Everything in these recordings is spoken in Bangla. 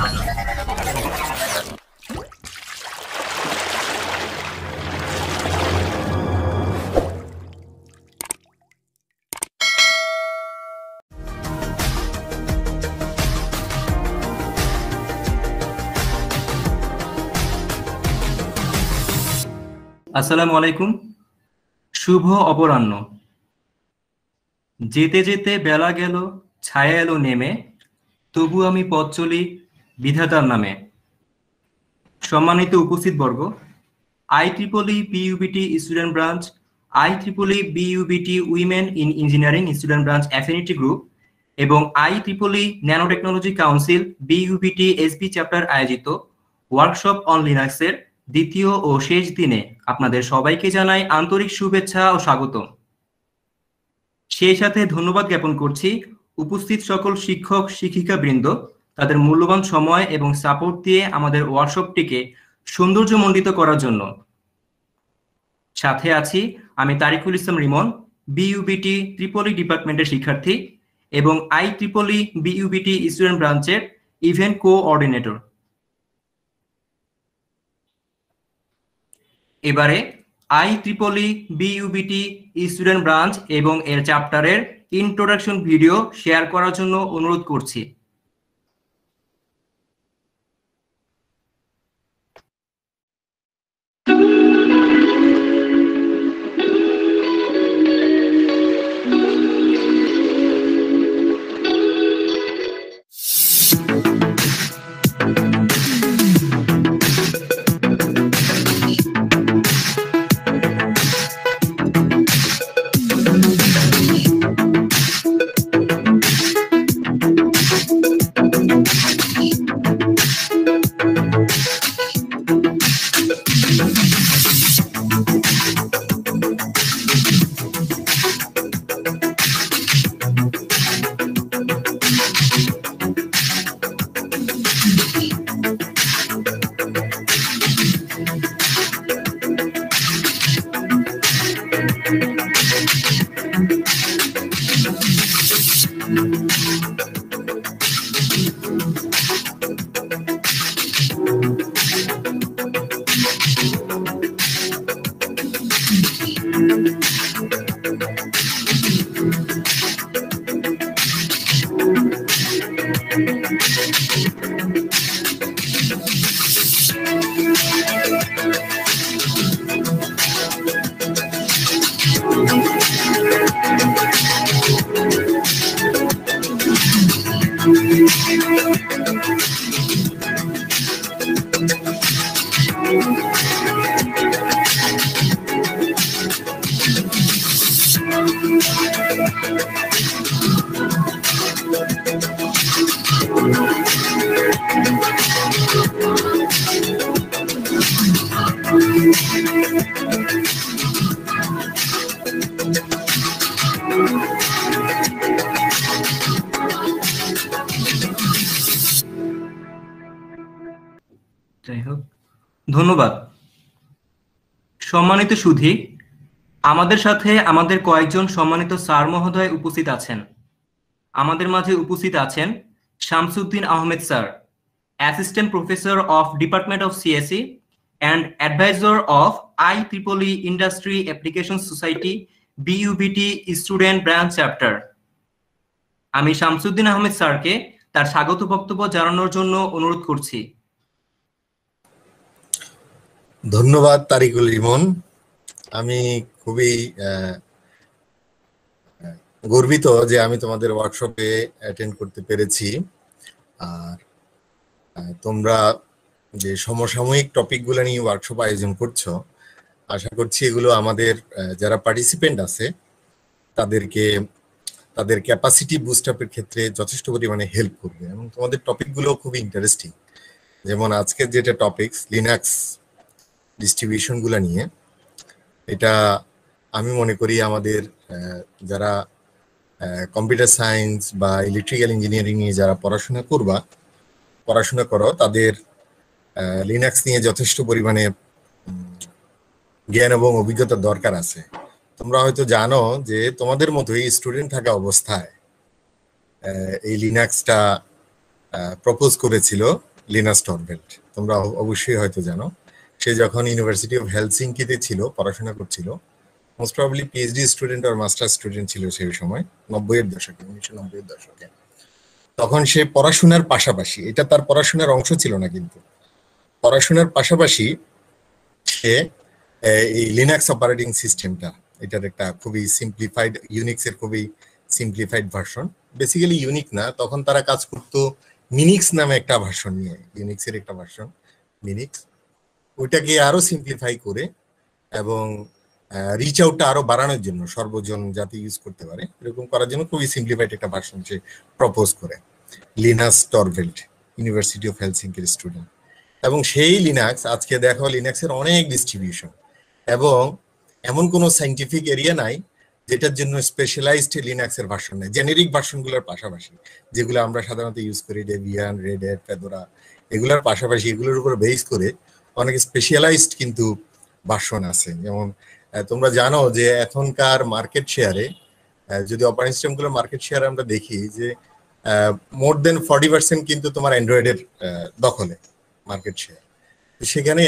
আসসালামু আলাইকুম। শুভ অপরাহ্ন। যেতে যেতে বেলা গেল, ছায়া এলো নেমে, তবু আমি পথ চলি বিধাতার নামে। সম্মানিত উপস্থিত বর্গ, IEEE BUBT student branch, IEEE BUBT women in engineering student branch affinity group এবং IEEE nanotechnology council BUBT SB chapter আয়োজিত ওয়ার্কশপ অন লিনাক্সের দ্বিতীয় ও শেষ দিনে আপনাদের সবাইকে জানাই আন্তরিক শুভেচ্ছা ও স্বাগত। সেই সাথে ধন্যবাদ জ্ঞাপন করছি উপস্থিত সকল শিক্ষক শিক্ষিকা বৃন্দ তাদের মূল্যবান সময় এবং সাপোর্ট দিয়ে আমাদের ওয়ার্কশপটিকে সৌন্দর্যমণ্ডিত করার জন্য। সাথে আছি আমি তারিকুল ইসলাম রিমন, BUBT ত্রিপলি ডিপার্টমেন্টের শিক্ষার্থী এবং IEEE BUBT স্টুডেন্ট ব্রাঞ্চের ইভেন্ট কোঅর্ডিনেটর। এবারে IEEE BUBT স্টুডেন্ট ব্রাঞ্চ এবং এর চ্যাপ্টারের ইন্ট্রোডাকশন ভিডিও শেয়ার করার জন্য অনুরোধ করছি। ধন্যবাদ। সম্মানিত সুধী, আমাদের সাথে আমাদের কয়েকজন সম্মানিত স্যার মহোদয় উপস্থিত আছেন। আমাদের মাঝে উপস্থিত আছেন Shamsuddin Ahmed sir, assistant professor of department of CSE and adviser of IEEE industry application society BUBT student branch chapter. আমি শামসুদ্দিন আহমেদ স্যারকে তার স্বাগত বক্তব্য জানানোর জন্য অনুরোধ করছি। ধন্যবাদ তারিকুল রিমন। আমি খুবই গর্বিত যে আমি তোমাদের ওয়ার্কশপে অ্যাটেন্ড করতে পেরেছি। আর তোমরা যে সমসাময়িক টপিকগুলো নিয়ে ওয়ার্কশপ আয়োজন করছো, আশা করছি এগুলো আমাদের যারা পার্টিসিপেন্ট আছে তাদের ক্যাপাসিটি বুস্ট আপের ক্ষেত্রে যথেষ্ট পরিমাণে হেল্প করবে এবং তোমাদের টপিকগুলো খুবই ইন্টারেস্টিং। যেমন আজকের যেটা টপিকস লিনাক্স ডিস্ট্রিবিউশনগুলো নিয়ে, এটা আমি মনে করি আমাদের যারা কম্পিউটার সায়েন্স বা ইলেকট্রিক্যাল ইঞ্জিনিয়ারিং নিয়ে যারা পড়াশোনা করো তাদের লিনাক্স নিয়ে যথেষ্ট পরিমাণে জ্ঞান এবং অভিজ্ঞতার দরকার আছে। তোমরা হয়তো জানো যে তোমাদের মতোই স্টুডেন্ট থাকা অবস্থায় এই লিনাক্সটা প্রপোজ করেছিল লিনাস টরভেল্ড। তোমরা অবশ্যই হয়তো জানো, সে যখন ইউনিভার্সিটি অফ হেলসিঙ্কিতে ছিল, পড়াশোনা করছিল, মোস্ট প্রবাবলি পিএইচডি স্টুডেন্ট আর মাস্টার স্টুডেন্ট ছিল সেই সময়, 90-এর দশকে, 1990-এর দশকে। তখন সে পড়াশোনার পাশাপাশি, এটা তার পড়াশোনার অংশ ছিল না, কিন্তু পড়াশোনার পাশাপাশি সে এই লিনাক্স অপারেটিং সিস্টেমটা, এটার একটা খুবই সিম্পলিফাইড, ইউনিক্স এর খুবই সিম্পলিফাইড ভার্সন, বেসিক্যালি ইউনিক না, তখন তারা কাজ করতো মিনিক্স নামে একটা ভার্সন নিয়ে, ইউনিক্স এর একটা ভার্সন মিনিক্স, ওইটাকে আরো সিম্পলিফাই করে এবং রিচ আউটটা আরো বাড়ানোর জন্য, সর্বজন যাতে ইউজ করতে পারে এরকম করার জন্য খুবই সিম্পলিফাইড একটা ভার্সন সে প্রপোজ করে, লিনাস টরভেল্ড, ইউনিভার্সিটি অফ হেলসিঙ্কির স্টুডেন্ট। এবং সেই লিনাক্স, আজকে দেখো লিনাক্সের অনেক ডিস্ট্রিবিউশন, এবং এমন কোনো সাইন্টিফিক এরিয়া নাই যেটার জন্য স্পেশালাইজড লিনাক্সের ভার্সন নেই। জেনেরিক ভার্সনগুলোর পাশাপাশি যেগুলো আমরা সাধারণত ইউজ করি, ডেবিয়ান, রেড হ্যাট, ফেডোরা, এগুলোর পাশাপাশি এগুলোর উপর বেস করে অনেক স্পেশালাইজড কিন্তু ভার্সন আছে। যেমন তোমরা জানো যে এখনকার মার্কেট শেয়ারে, যদি অপারেটিং সিস্টেমগুলোর মার্কেট শেয়ার আমরা দেখি, যে মোর দেন 40% কিন্তু তোমার অ্যান্ড্রয়েডের দখলে মার্কেট শেয়ার। সেখানে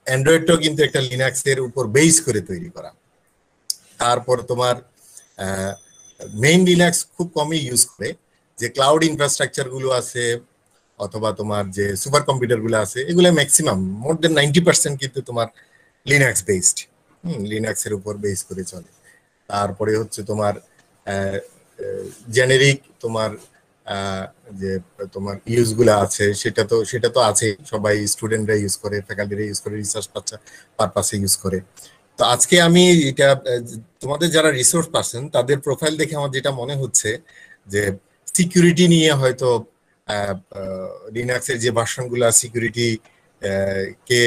অ্যান্ড্রয়েডটাও কিন্তু একটা লিনাক্সের উপর বেস করে তৈরি করা। তারপর তোমার মেইন লিনাক্স খুব কমই ইউজ করে, যে ক্লাউড ইনফ্রাস্ট্রাকচার গুলো আছে অথবা তোমার যে সুপার কম্পিউটার গুলো আছে, এগুলো ম্যাক্সিমাম মোর দেন 90% কিন্তু তোমার লিনাক্স বেসড, লিনাক্সের উপর বেস করে চলে। তারপরে হচ্ছে তোমার জেনেরিক তোমার যে তোমার ইউজ গুলো আছে, সেটা তো আছে, সবাই স্টুডেন্টরা ইউজ করে, ফ্যাকাল্টিরা ইউজ করে, রিসার্চ পারপাসে ইউজ করে। তো আজকে আমি এটা, তোমাদের যারা রিসোর্স পারসন তাদের প্রোফাইল দেখে আমার যেটা মনে হচ্ছে যে সিকিউরিটি নিয়ে হয়তো লিনাক্সের যে ভার্সনগুলো সিকিউরিটি কে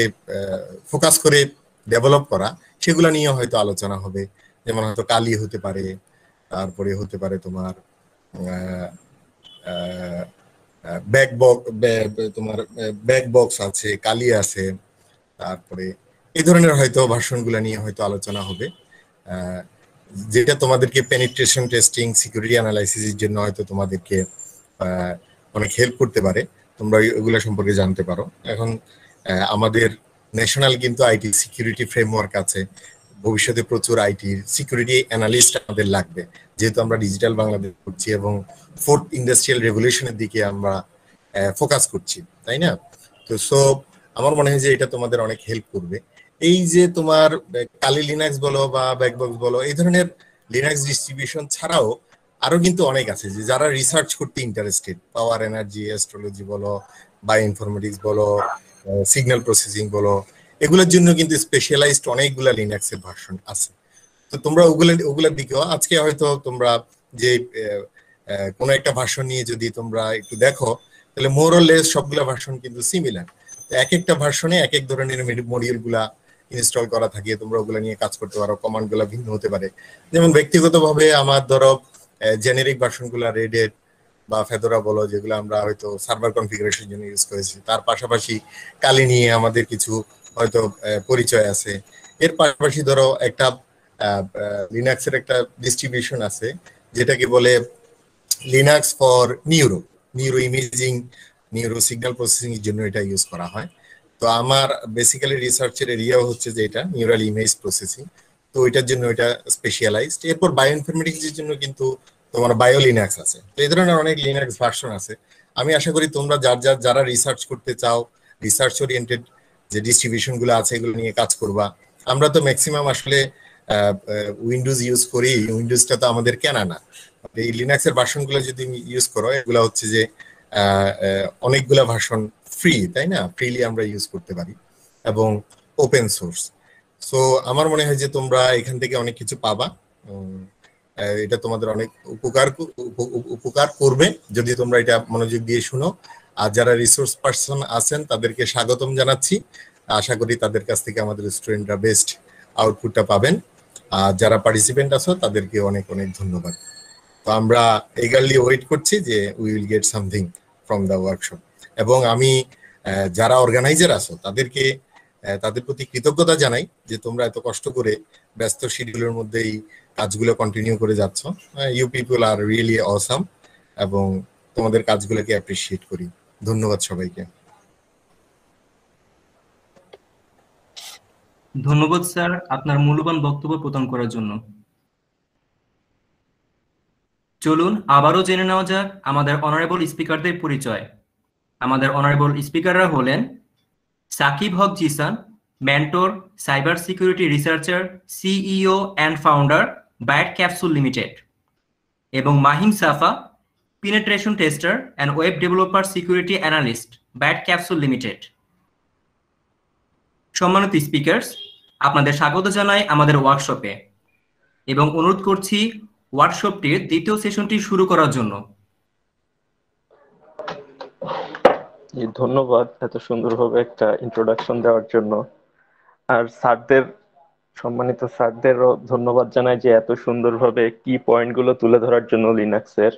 ফোকাস করে ডেভেলপ করা, সেগুলো নিয়ে হয়তো আলোচনা হবে। যেমন হয়তো কালি হতে পারে, তারপরে হতে পারে তোমার তোমার ব্যাকবক্স আছে, কালি আছে, তারপরে এই ধরনের হয়তো ভার্সনগুলো নিয়ে হয়তো আলোচনা হবে, যেটা তোমাদেরকে পেনিট্রেশন টেস্টিং, সিকিউরিটি অ্যানালাইসিসের জন্য হয়তো তোমাদেরকে অনেক হেল্প করতে পারে, তোমরা এগুলো সম্পর্কে জানতে পারো। এখন আমাদের ন্যাশনাল কিন্তু আইটি সিকিউরিটি ফ্রেমওয়ার্ক আছে, ভবিষ্যতে প্রচুর আইটি সিকিউরিটি অ্যানালিস্ট আমাদের লাগবে, যেহেতু আমরা ডিজিটাল বাংলাদেশ করছি এবং 4th ইন্ডাস্ট্রিয়াল রেভলিউশনের দিকে আমরা ফোকাস করছি, তাই না? তো সো আমার মনে হয় যে এটা তোমাদের অনেক হেল্প করবে। এই যে তোমার কালি লিনাক্স বলো বা ব্যাকবক্স বলো, এই ধরনের লিনাক্স ডিস্ট্রিবিউশন ছাড়াও আরো কিন্তু অনেক আছে, যে যারা রিসার্চ করতে ইন্টারেস্টেড, পাওয়ার এনার্জি, অ্যাস্ট্রোলজি বলো, বায়ো ইনফরমেটিক্স বলো, সিগন্যাল প্রসেসিং বলো, এগুলোর জন্য কিন্তু স্পেশালাইজড অনেকগুলা লিনাক্সের ভার্সন আছে। তো তোমরা ওগুলোর দিকেও আজকে হয়তো তোমরা যে কোনো একটা ভার্সন নিয়ে যদি তোমরা একটু দেখো, তাহলে মোর অর লেস সবগুলা ভার্সন কিন্তু সিমিলার। এক একটা ভার্সনে এক এক ধরনের মডিউল গুলা ইনস্টল করা থাকে, তোমরা ওগুলা নিয়ে কাজ করতে পারো, কমান্ড গুলা ভিন্ন হতে পারে। যেমন ব্যক্তিগতভাবে আমার ধরো জেনেরিক ভার্সন গুলা রেড হ্যাট বা ফেডোরা বলো, যেগুলো আমরা হয়তো সার্ভার কনফিগারেশন জন্য ইউজ করেছি, তার পাশাপাশি কালি নিয়ে আমাদের কিছু হয়তো পরিচয় আছে। এর পাশাপাশি ধরো একটা লিনাক্সের একটা ডিস্ট্রিবিউশন আছে যেটাকে বলে Linux for neuro imaging, neuro signal processing এর জন্য এটা ইউজ করা হয়। তো আমার বেসিক্যালি রিসার্চের এরিয়াও হচ্ছে যে এটা নিউরাল ইমেজ প্রসেসিং, তো এটার জন্য এটা স্পেশালাইজড। এরপর বায়ো ইনফরমেটিক্স এর জন্য কিন্তু তোমার বায়ো লিনাক্স আছে। তো এই ধরনের অনেক লিনাক্স ভার্সন আছে। আমি আশা করি তোমরা যারা রিসার্চ করতে চাও, রিসার্চ ওরিয়েন্টেড যে ডিস্ট্রিবিউশন গুলো আছে এগুলো নিয়ে কাজ করবা। আমরা তো ম্যাক্সিমাম আসলে উইন্ডোজ ইউজ করি, উইন্ডোজটা তো আমাদের কেনা না। এই লিনাক্সের ভার্সন গুলো যদি ইউজ করো, এগুলা হচ্ছে যে অনেকগুলা ভার্সন ফ্রি, তাই না? ফ্রিলি আমরা ইউজ করতে পারি এবং ওপেন সোর্স। সো আমার মনে হয় যে তোমরা এখান থেকে অনেক কিছু পাবা। এটা তোমাদের অনেক উপকার করবে যদি তোমরা এটা মনোযোগ দিয়ে শুনো। আর যারা রিসোর্স পার্সন আছেন তাদেরকে স্বাগতম জানাচ্ছি। আশা করি তাদের কাছ থেকে আমাদের স্টুডেন্টরা বেস্ট আউটপুটটা পাবেন। আর যারা পার্টিসিপেন্ট আছো তাদেরকে অনেক অনেক ধন্যবাদ। তো আমরা এগারলি ওয়েট করছি যে we will get something from the workshop. এবং আমি যারা অর্গানাইজার আছো তাদের প্রতি কৃতজ্ঞতা জানাই যে তোমরা এত কষ্ট করে ব্যস্ত শিডিউলের মধ্যে এই কাজগুলো কন্টিনিউ করে যাচ্ছ। You people are really awesome এবং তোমাদের কাজগুলোকে অ্যাপ্রিসিয়েট করি। ধন্যবাদ সবাইকে। ধন্যবাদ স্যার আপনার মূল্যবান বক্তব্য প্রদান করার জন্য। চলুন আবারও জেনে নেওয়া যাক আমাদের অনারেবল স্পিকারদের পরিচয়। আমাদের অনারেবল স্পিকাররা হলেন Sakib Haque Zisan, mentor, cyber security researcher, CEO and founder, bat capsule limited, এবং Mahim Safa, penetration tester and web developer security analyst, bat capsule limited. সম্মানিত স্পিকার্স, আপনাদের স্বাগত জানাই আমাদের ওয়ার্কশপে এবং অনুরোধ করছি ওয়ার্কশপটির দ্বিতীয় সেশনটি শুরু করার জন্য। ধন্যবাদ এত সুন্দরভাবে একটা ইন্ট্রোডাকশন দেওয়ার জন্য। আর স্যারদের, সম্মানিত স্যারদেরও ধন্যবাদ জানাই যে এত সুন্দরভাবে কি পয়েন্টগুলো তুলে ধরার জন্য লিনাক্সের।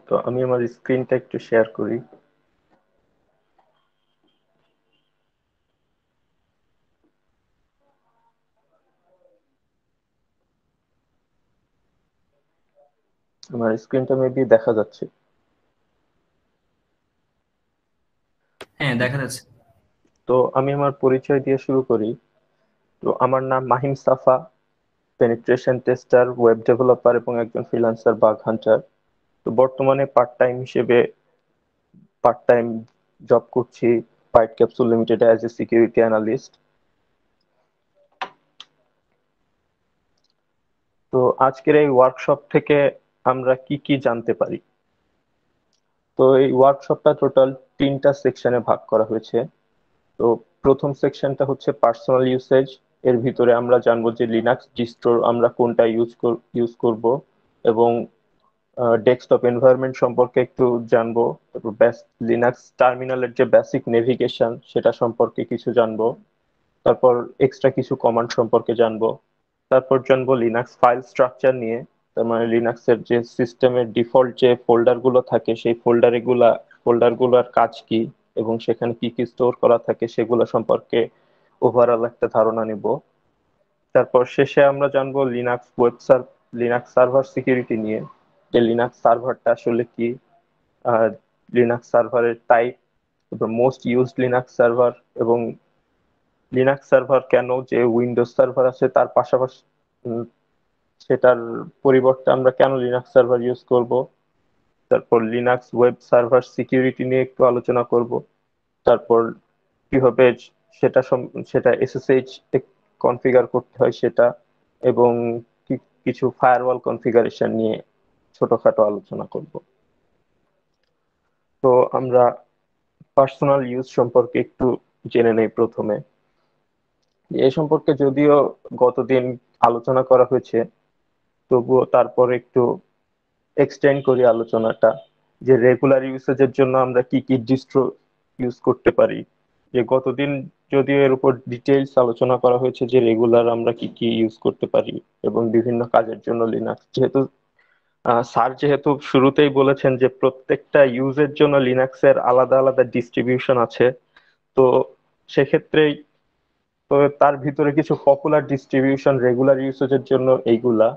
তো আমি আমার স্ক্রিনটা একটু শেয়ার করি। আমার স্ক্রিনটা মেবি দেখা যাচ্ছে। হ্যাঁ, দেখা যাচ্ছে। তো আমি আমার পরিচয় দিয়ে শুরু করি। তো আমার নাম Mahim Safa, penetration tester, web developer এবং একজন ফ্রিল্যান্সার বাগ হান্টার। তো বর্তমানে পার্ট টাইম জব করছি Byte Capsule Limited as a security analyst. তো আজকের এই ওয়ার্কশপ থেকে আমরা কি কি জানতে পারি? তো এই ওয়ার্কশপটা টোটাল 3টা সেকশনে ভাগ করা হয়েছে। তো প্রথম সেকশনটা হচ্ছে পার্সোনাল ইউসেজ। এর ভিতরে আমরা জানবো যে লিনাক্স ডিস্ট্রো আমরা কোনটা ইউজ করব, এবং ডেস্কটপ এনভায়রনমেন্ট সম্পর্কে একটু জানবো। তারপর লিনাক্স টার্মিনালের যে বেসিক নেভিগেশন সেটা সম্পর্কে কিছু জানবো। তারপর এক্সট্রা কিছু কমান্ড সম্পর্কে জানবো। তারপর জানবো লিনাক্স ফাইল স্ট্রাকচার নিয়ে, তার মানে লিনাক্সের যে সিস্টেমের ডিফল্ট যে ফোল্ডারগুলো থাকে সেই ফোল্ডারগুলোর কাজ কি এবং সেখানে কি কি স্টোর করা থাকে সেগুলো সম্পর্কে ওভারঅল একটা ধারণা নিব। তারপর শেষে আমরা জানবো লিনাক্স সার্ভার সিকিউরিটি নিয়ে, যে লিনাক্স সার্ভারটা আসলে কি, লিনাক্স সার্ভারের type, most used Linux server, এবং লিনাক্স সার্ভার কেন যে উইন্ডোজ সার্ভার আছে তার পাশাপাশি সেটার পরিবর্তে আমরা কেন লিনাক্স সার্ভার ইউজ করব। তারপর লিনাক্স ওয়েব সার্ভার সিকিউরিটি নিয়ে একটু আলোচনা করব। তারপর কিভাবে সেটা এসএসএইচ কনফিগার করতে হয় সেটা, এবং কিছু ফায়ারওয়াল কনফিগারেশন নিয়ে ছোটখাটো আলোচনা করব। তো আমরা পার্সোনাল ইউজ সম্পর্কে একটু জেনে নেই প্রথমে। এ সম্পর্কে যদিও গতদিন আলোচনা করা হয়েছে, তবুও তারপর একটু এক্সটেন্ড করি আলোচনাটা, যে রেগুলার ইউসেজের জন্য আমরা কি কি ডিস্ট্রো ইউজ করতে পারি। যে গতদিন যদিও এর উপর ডিটেইলস আলোচনা করা হয়েছে যে রেগুলার আমরা কি কি ইউজ করতে পারি এবং বিভিন্ন কাজের জন্য লিনাক্স, স্যার যেহেতু শুরুতেই বলেছেন যে প্রত্যেকটা ইউজের জন্য লিনাক্সের আলাদা আলাদা ডিস্ট্রিবিউশন আছে, তো সেক্ষেত্রেই তো তার ভিতরে কিছু পপুলার ডিস্ট্রিবিউশন রেগুলার ইউসেজের জন্য এইগুলা,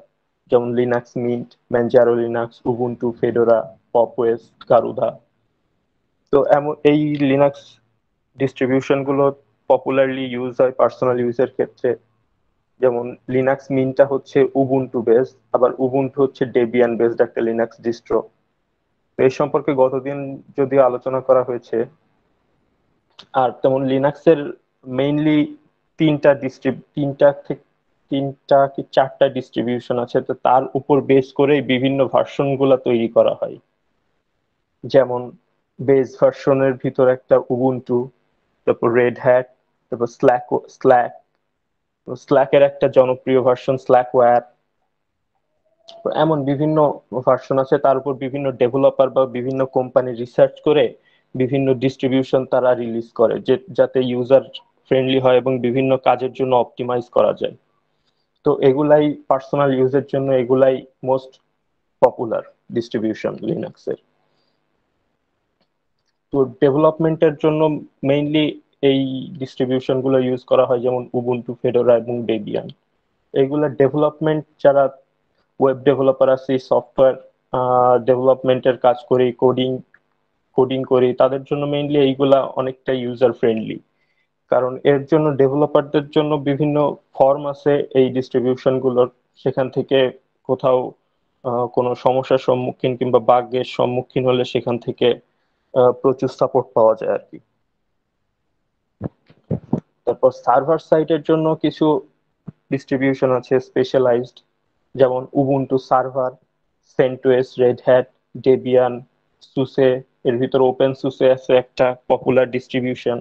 যেমন Linux Mint, Manjaro Linux, Ubuntu, Fedora, Pop ওয়েস্ট, গারুদা। তো এমন এই লিনাক্স ডিস্ট্রিবিউশন গুলো পপুলারলি ইউজ হয় পার্সোনাল ইউজের ক্ষেত্রে। যেমন লিনাক্স মিন্টটা হচ্ছে উবুন্টু বেসড, আবার উবুন্টু হচ্ছে ডেবিয়ান বেসড একটা লিনাক্স ডিস্ট্রো। তো এই সম্পর্কে গতদিন যদিও আলোচনা করা হয়েছে। আর তেমন লিনাক্সের মেইনলি তিনটা কি চারটা ডিস্ট্রিবিউশন আছে, তো তার উপর বেস করে বিভিন্ন ভার্সন গুলা তৈরি করা হয়। যেমন বেস ভার্সনের ভিতর একটা উবুন্টু, তারপর রেড হ্যাট, তারপর স্ল্যাকের একটা জনপ্রিয় ভার্সন স্ল্যাকওয়্যার। এমন বিভিন্ন ভার্সন আছে, তার উপর বিভিন্ন ডেভেলপার বা বিভিন্ন কোম্পানি রিসার্চ করে বিভিন্ন ডিস্ট্রিবিউশন তারা রিলিজ করে, যাতে ইউজার ফ্রেন্ডলি হয় এবং বিভিন্ন কাজের জন্য অপটিমাইজ করা যায়। তো এগুলাই পার্সোনাল ইউজের জন্য এগুলাই মোস্ট পপুলার ডিস্ট্রিবিউশন লিনাক্সের। তো ডেভেলপমেন্টের জন্য মেইনলি এই ডিস্ট্রিবিউশন গুলো ইউজ করা হয়, যেমন উবুন্টু, ফেডোরা এবং ডেবিয়ান। এইগুলা ডেভেলপমেন্ট যারা ওয়েব ডেভেলপার আছে, সফটওয়্যার ডেভেলপমেন্টের কাজ করে, কোডিং কোডিং করি তাদের জন্য মেইনলি এইগুলা অনেকটা ইউজার ফ্রেন্ডলি, কারণ এর জন্য ডেভেলপারদের জন্য বিভিন্ন ফর্ম আছে এই ডিস্ট্রিবিউশন গুলোর, সেখান থেকে কোথাও কোনো সমস্যার সম্মুখীন কিংবা বাগের সম্মুখীন হলে সেখান থেকে প্রচুর সাপোর্ট পাওয়া যায় আর কি। তারপর সার্ভার সাইটের জন্য কিছু ডিস্ট্রিবিউশন আছে স্পেশালাইজড, যেমন Ubuntu server, CentOS, Red Hat, Debian, SUSE, এর ভিতর ওপেন সুসে আছে একটা পপুলার ডিস্ট্রিবিউশন,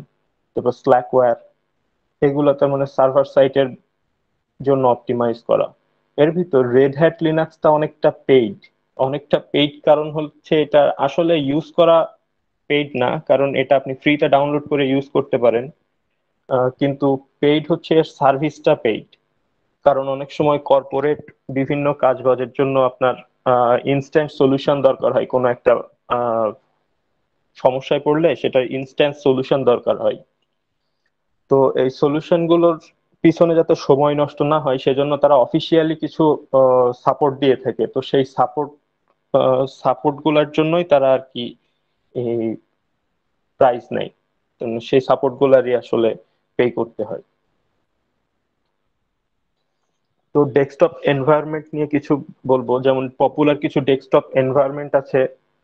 তারপর স্ল্যাকওয়্যার, এগুলো তার মানে সার্ভার সাইটের জন্য অপটিমাইজ করা। এর ভিতর রেড হ্যাট লিনাক্সটা অনেকটা পেইড কারণ হচ্ছে এটা আসলে ইউজ করা পেইড না, কারণ এটা আপনি ফ্রিতে ডাউনলোড করে ইউজ করতে পারেন, কিন্তু পেইড হচ্ছে এর সার্ভিসটা পেইড, কারণ অনেক সময় কর্পোরেট বিভিন্ন কাজবাজের জন্য আপনার ইনস্ট্যান্ট সলিউশন দরকার হয়, কোনো একটা আহ, সমস্যায় পড়লে সেটার ইনস্ট্যান্ট সলিউশন দরকার হয়। তো এই সলিউশন গুলোর পিছনে যাতে সময় নষ্ট না হয় সেজন্য তারা অফিসিয়ালি কিছু সাপোর্ট দিয়ে থাকে, তো সেই সাপোর্ট গুলার জন্যই তারা আর কি এই প্রাইস নেয়, তো সেই সাপোর্ট গুলারই আসলে পে করতে হয়। তো ডেস্কটপ এনভায়রনমেন্ট নিয়ে কিছু বলবো, যেমন পপুলার কিছু ডেস্কটপ এনভায়রনমেন্ট আছে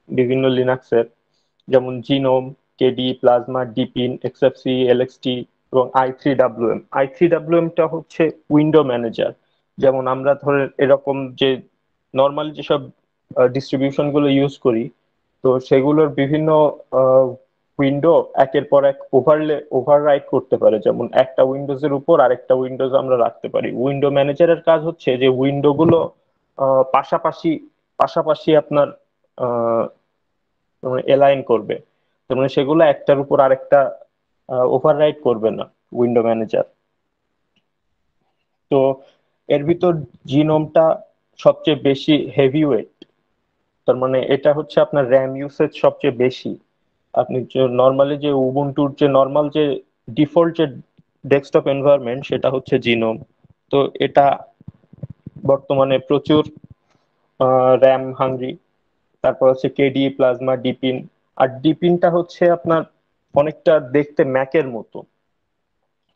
বিভিন্ন লিনাক্সের, যেমন জিনোম, কেডি, প্লাজমা, ডিপিন, এক্সএফসি, এলএক্সটি এবং i3WM টা হচ্ছে উইন্ডো ম্যানেজার। যেমন আমরা ধরেন এরকম যে নর্মাল যেসব ডিস্ট্রিবিউশন গুলো ইউজ করি, তো সেগুলোর বিভিন্ন উইন্ডো একের পর এক ওভাররাইট করতে পারে, যেমন একটা উইন্ডোজের উপর আরেকটা উইন্ডোজ আমরা রাখতে পারি। উইন্ডো ম্যানেজারের কাজ হচ্ছে যে উইন্ডো গুলো পাশাপাশি পাশাপাশি আপনার এলাইন করবে, তার মানে সেগুলো একটার উপর আরেকটা ওভাররাইট করবে না উইন্ডো ম্যানেজার। তো এর ভিতর জিনোমটা সবচেয়ে বেশি হেভি ওয়েট, তার মানে এটা হচ্ছে আপনার র্যাম ইউসেজ সবচেয়ে বেশি। আপনি নর্মালি যে উবুন্টুর যে নর্মাল যে ডিফল্ট যে ডেস্কটপ এনভায়রনমেন্ট সেটা হচ্ছে জিনোম, তো এটা বর্তমানে প্রচুর র্যাম হাংরি। তারপর হচ্ছে কেডি, প্লাজমা, ডিপিন। আর ডিপিনটা হচ্ছে আপনার অনেকটা দেখতে ম্যাকের মতো,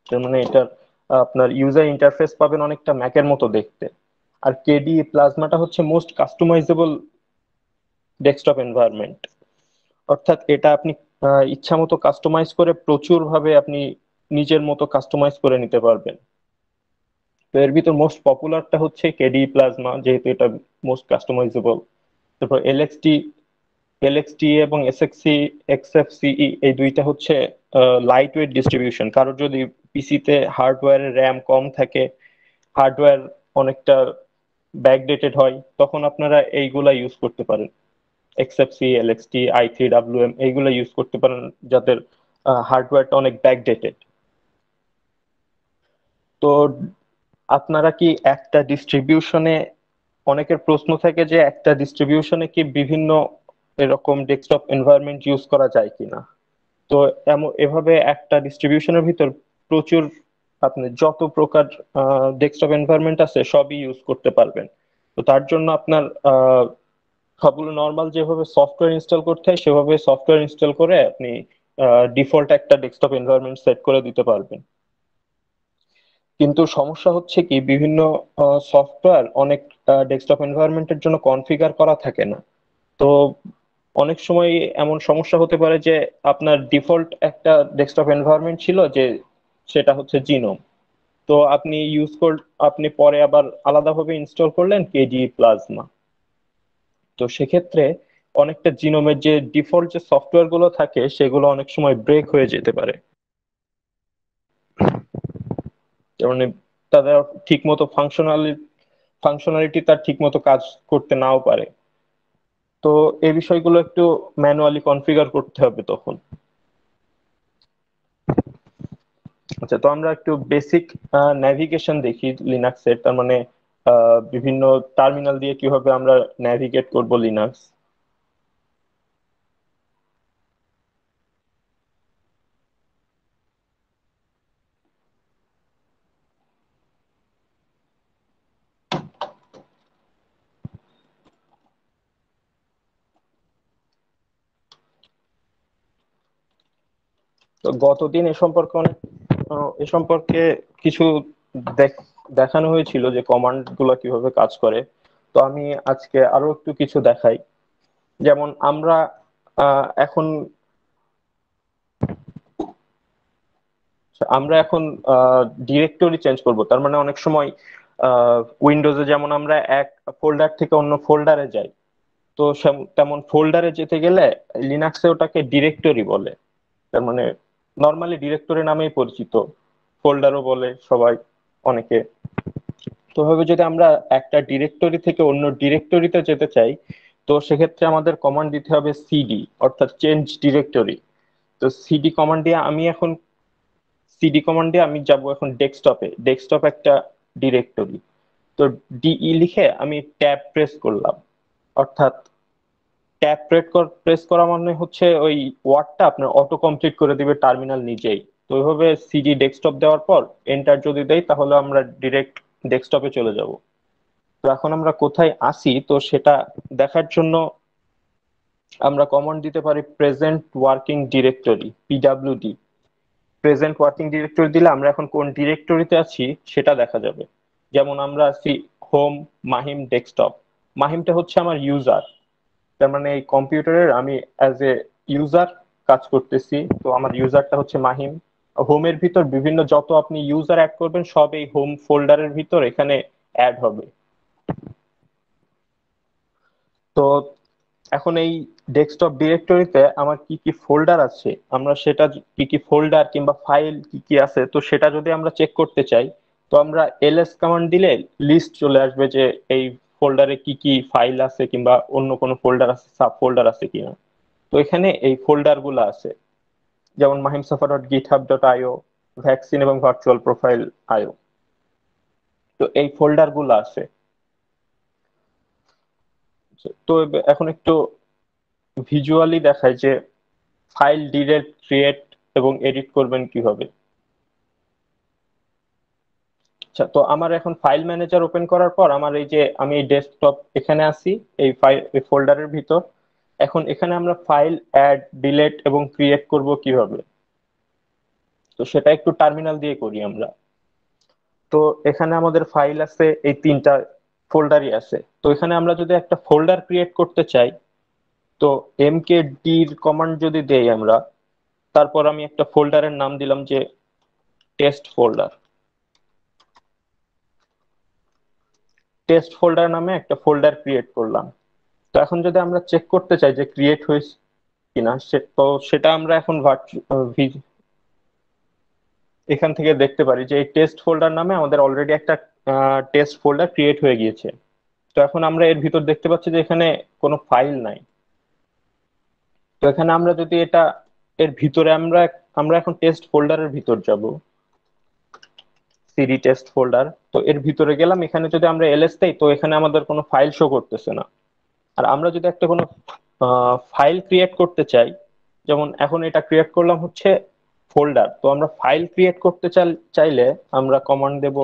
তার মানে এটা আপনার ইউজার ইন্টারফেস পাবেন অনেকটা ম্যাকের মতো দেখতে। আর কেডি প্লাজমাটা হচ্ছে মোস্ট কাস্টমাইজেবল ডেস্কটপ এনভায়রনমেন্ট, অর্থাৎ এটা আপনি ইচ্ছা মতো কাস্টমাইজ করে প্রচুর ভাবে আপনি নিজের মতো কাস্টমাইজ করে নিতে পারবেন। তো এর ভিতর মোস্ট পপুলারটা হচ্ছে কেডি প্লাজমা, যেহেতু এটা মোস্ট কাস্টমাইজেবল। তারপর এলএক্সটি এবং এক্সএফসিই, এই দুইটা হচ্ছে লাইট ওয়েট ডিস্ট্রিবিউশন। কারোর যদি পিসিতে হার্ডওয়্যারের র্যাম কম থাকে, হার্ডওয়্যার অনেকটা ব্যাকডেটেড হয়, তখন আপনারা এইগুলা ইউজ করতে পারেন, এক্সএফসি, এলএক্সটি, i3WM এইগুলো ইউজ করতে পারেন, যাদের হার্ডওয়্যারটা অনেক ব্যাকডেটেড। তো আপনারা কি একটা ডিস্ট্রিবিউশনে, অনেকের প্রশ্ন থাকে যে একটা ডিস্ট্রিবিউশনে কি বিভিন্ন এরকম ডেস্কটপ এনভায়রনমেন্ট ইউজ করা যায় কিনা। তো এভাবে একটা ডিস্ট্রিবিউশনের ভিতর প্রচুর, আপনি যত প্রকার ডেস্কটপ এনভায়রনমেন্ট আছে সবই ইউজ করতে পারবেন। তো তার জন্য আপনার সবগুলো নর্মাল যেভাবে সফটওয়্যার ইনস্টল করতে হয় সেভাবে সফটওয়্যার ইনস্টল করে আপনি ডিফল্ট একটা ডেস্কটপ এনভায়রনমেন্ট সেট করে দিতে পারবেন। কিন্তু সমস্যা হচ্ছে কি বিভিন্ন সফটওয়্যার অনেক ডেস্কটপ এনভায়রনমেন্টের জন্য কনফিগার করা থাকে না। তো অনেক সময় এমন সমস্যা হতে পারে যে আপনার ডিফল্ট একটা ডেস্কটপ এনভায়রনমেন্ট ছিল যে সেটা হচ্ছে জিনোম, তো আপনি পরে আবার আলাদাভাবে ইনস্টল করলেন কেডি প্লাজমা। তো সেক্ষেত্রে অনেকটা জিনোমের যে ডিফল্ট যে সফটওয়্যার গুলো থাকে সেগুলো অনেক সময় ব্রেক হয়ে যেতে পারে, মানে তাদের ঠিকমতো ফাংশনালিটি তার ঠিকমতো কাজ করতে নাও পারে। তো এই বিষয়গুলো একটু ম্যানুয়ালি কনফিগার করতে হবে তখন। আচ্ছা, তো আমরা একটু বেসিক ন্যাভিগেশন দেখি লিনাক্সের, তার মানে বিভিন্ন টার্মিনাল দিয়ে কিভাবে আমরা ন্যাভিগেট করব লিনাক্স। তো গতদিন এ সম্পর্কে কিছু দেখানো হয়েছিল যে কমান্ড গুলো কিভাবে কাজ করে। তো আমি আজকে আরো একটু কিছু দেখাই। যেমন এখন আমরা এখন ডিরেক্টরি চেঞ্জ করব। তার মানে অনেক সময় উইন্ডোজে যেমন আমরা এক ফোল্ডার থেকে অন্য ফোল্ডারে যাই, তো তেমন ফোল্ডারে যেতে গেলে লিনাক্সে ওটাকে ডিরেক্টরি বলে। তার মানে নর্মালি ডিরেক্টরি নামেই পরিচিত, ফোল্ডারও বলে সবাই, অনেকে। তো ভাবে যদি আমরা একটা ডিরেক্টরি থেকে অন্য ডিরেক্টরিতে যেতে চাই, তো সেক্ষেত্রে আমাদের কমান্ড দিতে হবে সিডি, অর্থাৎ চেঞ্জ ডিরেক্টরি। তো সিডি কমান্ড দিয়ে আমি যাব এখন ডেস্কটপে। ডেস্কটপ একটা ডিরেক্টরি। তো ডিই লিখে আমি ট্যাব প্রেস করলাম, অর্থাৎ ট্যাব প্রেস করা মানে হচ্ছে ওই ওয়ার্ডটা আপনার অটো কমপ্লিট করে দিবে টার্মিনাল নিজেই। তো ওইভাবে সিডি ডেস্কটপ দেওয়ার পর এন্টার যদি দেই, তাহলে আমরা ডিরেক্ট ডেস্কটপে চলে যাব। তো এখন আমরা কোথায় আসি, তো সেটা দেখার জন্য আমরা কমান্ড দিতে পারি present working directory, PWD. Present working directory দিলে আমরা এখন কোন ডিরেক্টরিতে আছি সেটা দেখা যাবে। যেমন আমরা আছি হোম, মাহিম, ডেস্কটপ। মাহিমটা হচ্ছে আমার ইউজার, তার মানে এই কম্পিউটারের আমি অ্যাজ এ ইউজার কাজ করতেছি। তো আমার ইউজারটা হচ্ছে মাহিম। হোমের ভিতর বিভিন্ন যত আপনি ইউজার অ্যাড করবেন সব এই হোম ফোল্ডারের ভিতর এখানে অ্যাড হবে। তো এখন এই ডেস্কটপ ডিরেক্টরিতে আমার কি কি ফোল্ডার আছে, আমরা সেটা কি কি ফোল্ডার কিংবা ফাইল কি কি আছে, তো সেটা যদি আমরা চেক করতে চাই, তো আমরা এলএস কমান্ড দিলে লিস্ট চলে আসবে যে এই ফোল্ডারে কি কি ফাইল আছে কিংবা অন্য কোনো ফোল্ডার আছে, সাব ফোল্ডার আছে কিনা। তো এখানে এই ফোল্ডার গুলো আছে, যেমন mahimsafa.github.io, ভ্যাকসিন এবং ভার্চুয়াল প্রোফাইল আইও। তো এই ফোল্ডার গুলো আছে। তো এখন একটু ভিজুয়ালি দেখায় যে ফাইল ডিরেক্ট ক্রিয়েট এবং এডিট করবেন কিভাবে। আচ্ছা, তো আমার এখন ফাইল ম্যানেজার ওপেন করার পর আমার এই যে আমি এই ডেস্কটপ এখানে আছি, এই ফাইল এই ফোল্ডারের ভিতর। এখন এখানে আমরা ফাইল অ্যাড, ডিলিট এবং ক্রিয়েট করব কিভাবে, তো সেটা একটু টার্মিনাল দিয়ে করি আমরা। তো এখানে আমাদের ফাইল আছে, এই তিনটা ফোল্ডারই আছে। তো এখানে আমরা যদি একটা ফোল্ডার ক্রিয়েট করতে চাই, তো mkdir কমান্ড যদি দেই আমরা, তারপর আমি একটা ফোল্ডারের নাম দিলাম যে টেস্ট ফোল্ডার। টেস্ট ফোল্ডার নামে একটা ফোল্ডার ক্রিয়েট করলাম। তো এখন যদি আমরা চেক করতে চাই যে ক্রিয়েট হয়েছে কিনা, তো সেটা আমরা এখন এখান থেকে দেখতে পারি যে এই টেস্ট ফোল্ডার নামে আমাদের অলরেডি একটা টেস্ট ফোল্ডার ক্রিয়েট হয়ে গিয়েছে। তো এখন আমরা এর ভিতর দেখতে পাচ্ছি যে এখানে কোনো ফাইল নাই। তো এখানে আমরা যদি এর ভিতরে আমরা আমরা এখন টেস্ট ফোল্ডারের ভিতর যাব, সিডি টেস্ট ফোল্ডার। তো এর ভিতরে গেলাম, এখানে যদি আমরা এলএস দেই, তো এখানে আমাদের কোনো ফাইল শো করতেছে না। আর আমরা যদি একটা কোনো ফাইল ক্রিয়েট করতে চাই, যেমন এখন এটা ক্রিয়েট করলাম হচ্ছে ফোল্ডার, তো আমরা ফাইল ক্রিয়েট করতে চাইলে আমরা কমান্ড দেব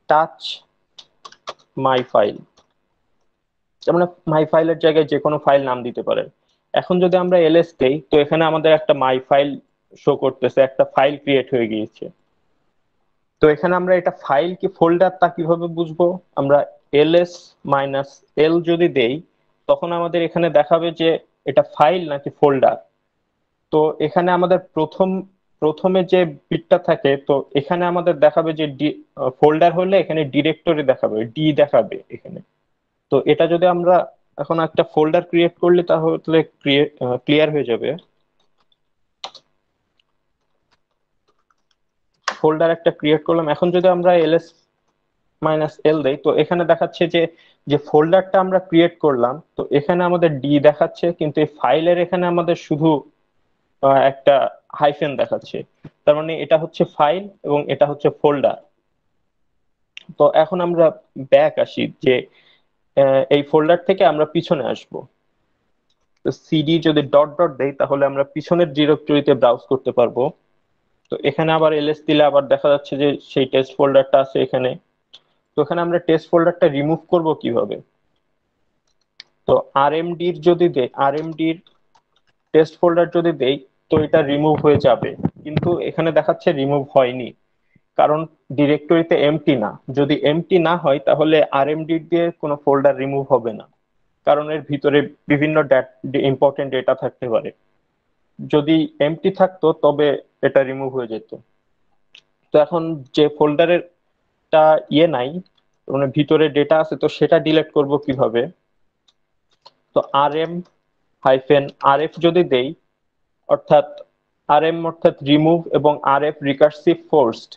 টাচ মাই ফাইল। যেমন মাই ফাইলের জায়গায় যে কোনো ফাইল নাম দিতে পারেন। এখন যদি আমরা এলএস দেই, তো এখানে আমাদের একটা মাই ফাইল শো করতেছে, একটা ফাইল ক্রিয়েট হয়ে গিয়েছে। তো এখানে আমরা এটা ফাইল কি ফোল্ডার তা কিভাবে বুঝবো, আমরা ls-l যদি দেই, তখন আমাদের এখানে দেখাবে যে এটা ফাইল নাকি ফোল্ডার। তো এখানে আমাদের প্রথমে যে বিটটা থাকে, তো এখানে আমাদের দেখাবে যে ফোল্ডার হলে এখানে ডিরেক্টরি দেখাবে, ডি দেখাবে এখানে। তো এটা যদি আমরা এখন একটা ফোল্ডার ক্রিয়েট করলে তাহলে ক্লিয়ার হয়ে যাবে। ফোল্ডার একটা ক্রিয়েট করলাম, এখন যদি আমরা ls-l দেই, তো এখানে দেখাচ্ছে যে যে ফোল্ডারটা আমরা ক্রিয়েট করলাম, তো এখানে আমাদের ডি দেখাচ্ছে, কিন্তু এই ফাইলের এখানে আমাদের শুধু একটা হাইফেন দেখাচ্ছে। তার মানে এটা হচ্ছে ফাইল এবং এটা হচ্ছে ফোল্ডার। তো এখন আমরা ব্যাক আসি যে এই ফোল্ডার থেকে আমরা পিছনে আসব। তো সিডি যদি ডট ডট দেই, তাহলে আমরা পিছনের ডিরেক্টরিতে ব্রাউজ করতে পারবো। তো এখানে আবার এলএস দিলে আবার দেখা যাচ্ছে যে সেই টেস্ট ফোল্ডারটা আছে এখানে। তো এখানে আমরা টেস্ট ফোল্ডারটা রিমুভ করব কিভাবে, তো আরএমডির টেস্ট ফোল্ডার যদি দেই, তো এটা রিমুভ হয়ে যাবে, কিন্তু এখানে দেখাচ্ছে রিমুভ হয়নি, কারণ ডিরেক্টরিতে এমটি না। যদি এমটি না হয় তাহলে আরএমডি দিয়ে কোনো ফোল্ডার রিমুভ হবে না, কারণ এর ভিতরে বিভিন্ন ইম্পর্টেন্ট ডেটা থাকতে পারে। যদি এমটি থাকতো তবে এটা রিমুভ হয়ে যেত। তো এখন যে ফোল্ডারের টা নাই, মানে ভিতরে ডেটা আছে, তো সেটা ডিলিট করব কিভাবে? তো rm-rf যদি দেই, অর্থাৎ অর্থাৎ রিমুভ এবং rf রিকার্সিভ ফোর্সড,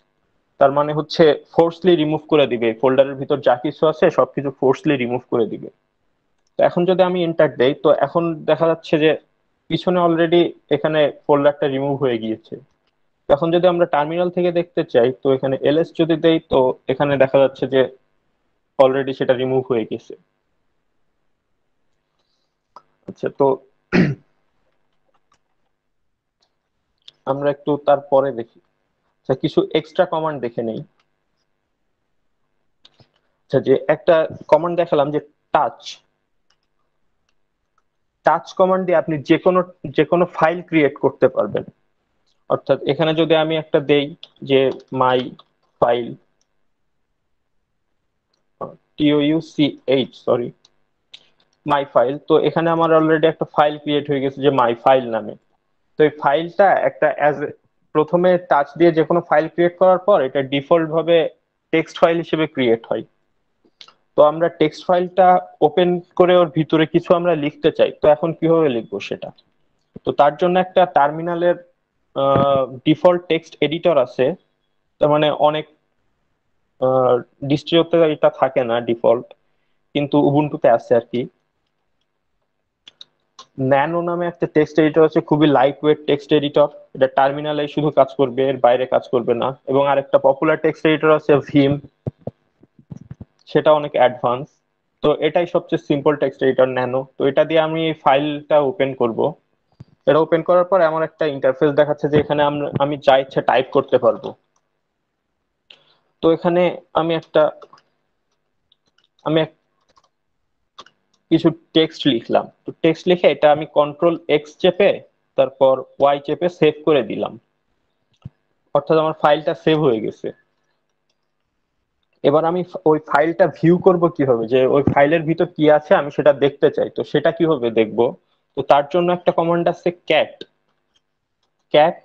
তার মানে হচ্ছে ফোর্সলি রিমুভ করে দিবে, ফোল্ডারের ভিতর যা কিছু আছে সবকিছু ফোর্সলি রিমুভ করে দিবে। তো এখন যদি আমি এন্টার দেই, তো এখন দেখা যাচ্ছে যে পিছনে অলরেডি এখানে ফোল্ডারটা রিমুভ হয়ে গিয়েছে। এখন যদি আমরা টার্মিনাল থেকে দেখতে চাই, তো এখানে এলএস যদি দেই, তো এখানে দেখা যাচ্ছে যে অলরেডি সেটা রিমুভ হয়ে গেছে। আচ্ছা, তো আমরা একটু তারপরে দেখি, আচ্ছা কিছু এক্সট্রা কমান্ড দেখে নেই। আচ্ছা, যে একটা কমান্ড দেখালাম যে টাচ টাচ কমান্ড দিয়ে আপনি যে কোনো ফাইল ক্রিয়েট করতে পারবেন। অর্থাৎ এখানে যদি আমি একটা দেই যে মাই ফাইল, সরি, মাই ফাইল, তো এখানে আমার অলরেডি একটা ফাইল ক্রিয়েট হয়ে গেছে যে মাই ফাইল নামে। তো এই ফাইলটা একটা প্রথমে টাচ দিয়ে যে কোনো ফাইল ক্রিয়েট করার পর এটা ডিফল্ট ভাবে টেক্সট ফাইল হিসেবে ক্রিয়েট হয়। তো আমরা টেক্সট ফাইলটা ওপেন করে ওর ভিতরে কিছু আমরা লিখতে চাই, তো এখন কিভাবে লিখবো সেটা? তো তার জন্য একটা টার্মিনালের ডিফল্ট টেক্সট এডিটর আছে, তার মানে অনেক ডিস্ট্রিবিউতে এটা থাকে না ডিফল্ট, কিন্তু উবুন্টুতে আছে আর কি। ন্যানো নামে একটা টেক্সট এডিটর আছে, খুবই লাইট ওয়েট টেক্সট এডিটর, এটা টার্মিনালে শুধু কাজ করবে, এর বাইরে কাজ করবে না। এবং আরেকটা পপুলার টেক্সট এডিটর আছে ভিম, সেটা অনেক অ্যাডভান্স। তো এটাই সবচেয়ে সিম্পল টেক্সট এডিটর ন্যানো। তো এটা দিয়ে আমি এই ফাইলটা ওপেন করব। এটা ওপেন করার পর এমন একটা ইন্টারফেস দেখাচ্ছে যে এখানে আমি যা ইচ্ছা টাইপ করতে পারবো। তো এখানে আমি কিছু টেক্সট লিখলাম। তো টেক্সট লিখে এটা আমি কন্ট্রোল এক্স চেপে তারপর ওয়াই চেপে সেভ করে দিলাম, অর্থাৎ আমার ফাইলটা সেভ হয়ে গেছে। এবার আমি ওই ফাইলটা ভিউ করব কিভাবে, যে ওই ফাইলের ভিতর কি আছে আমি সেটা দেখতে চাই, তো সেটা কিভাবে দেখবো? তো তার জন্য একটা কমান্ড আছে ক্যাট ক্যাট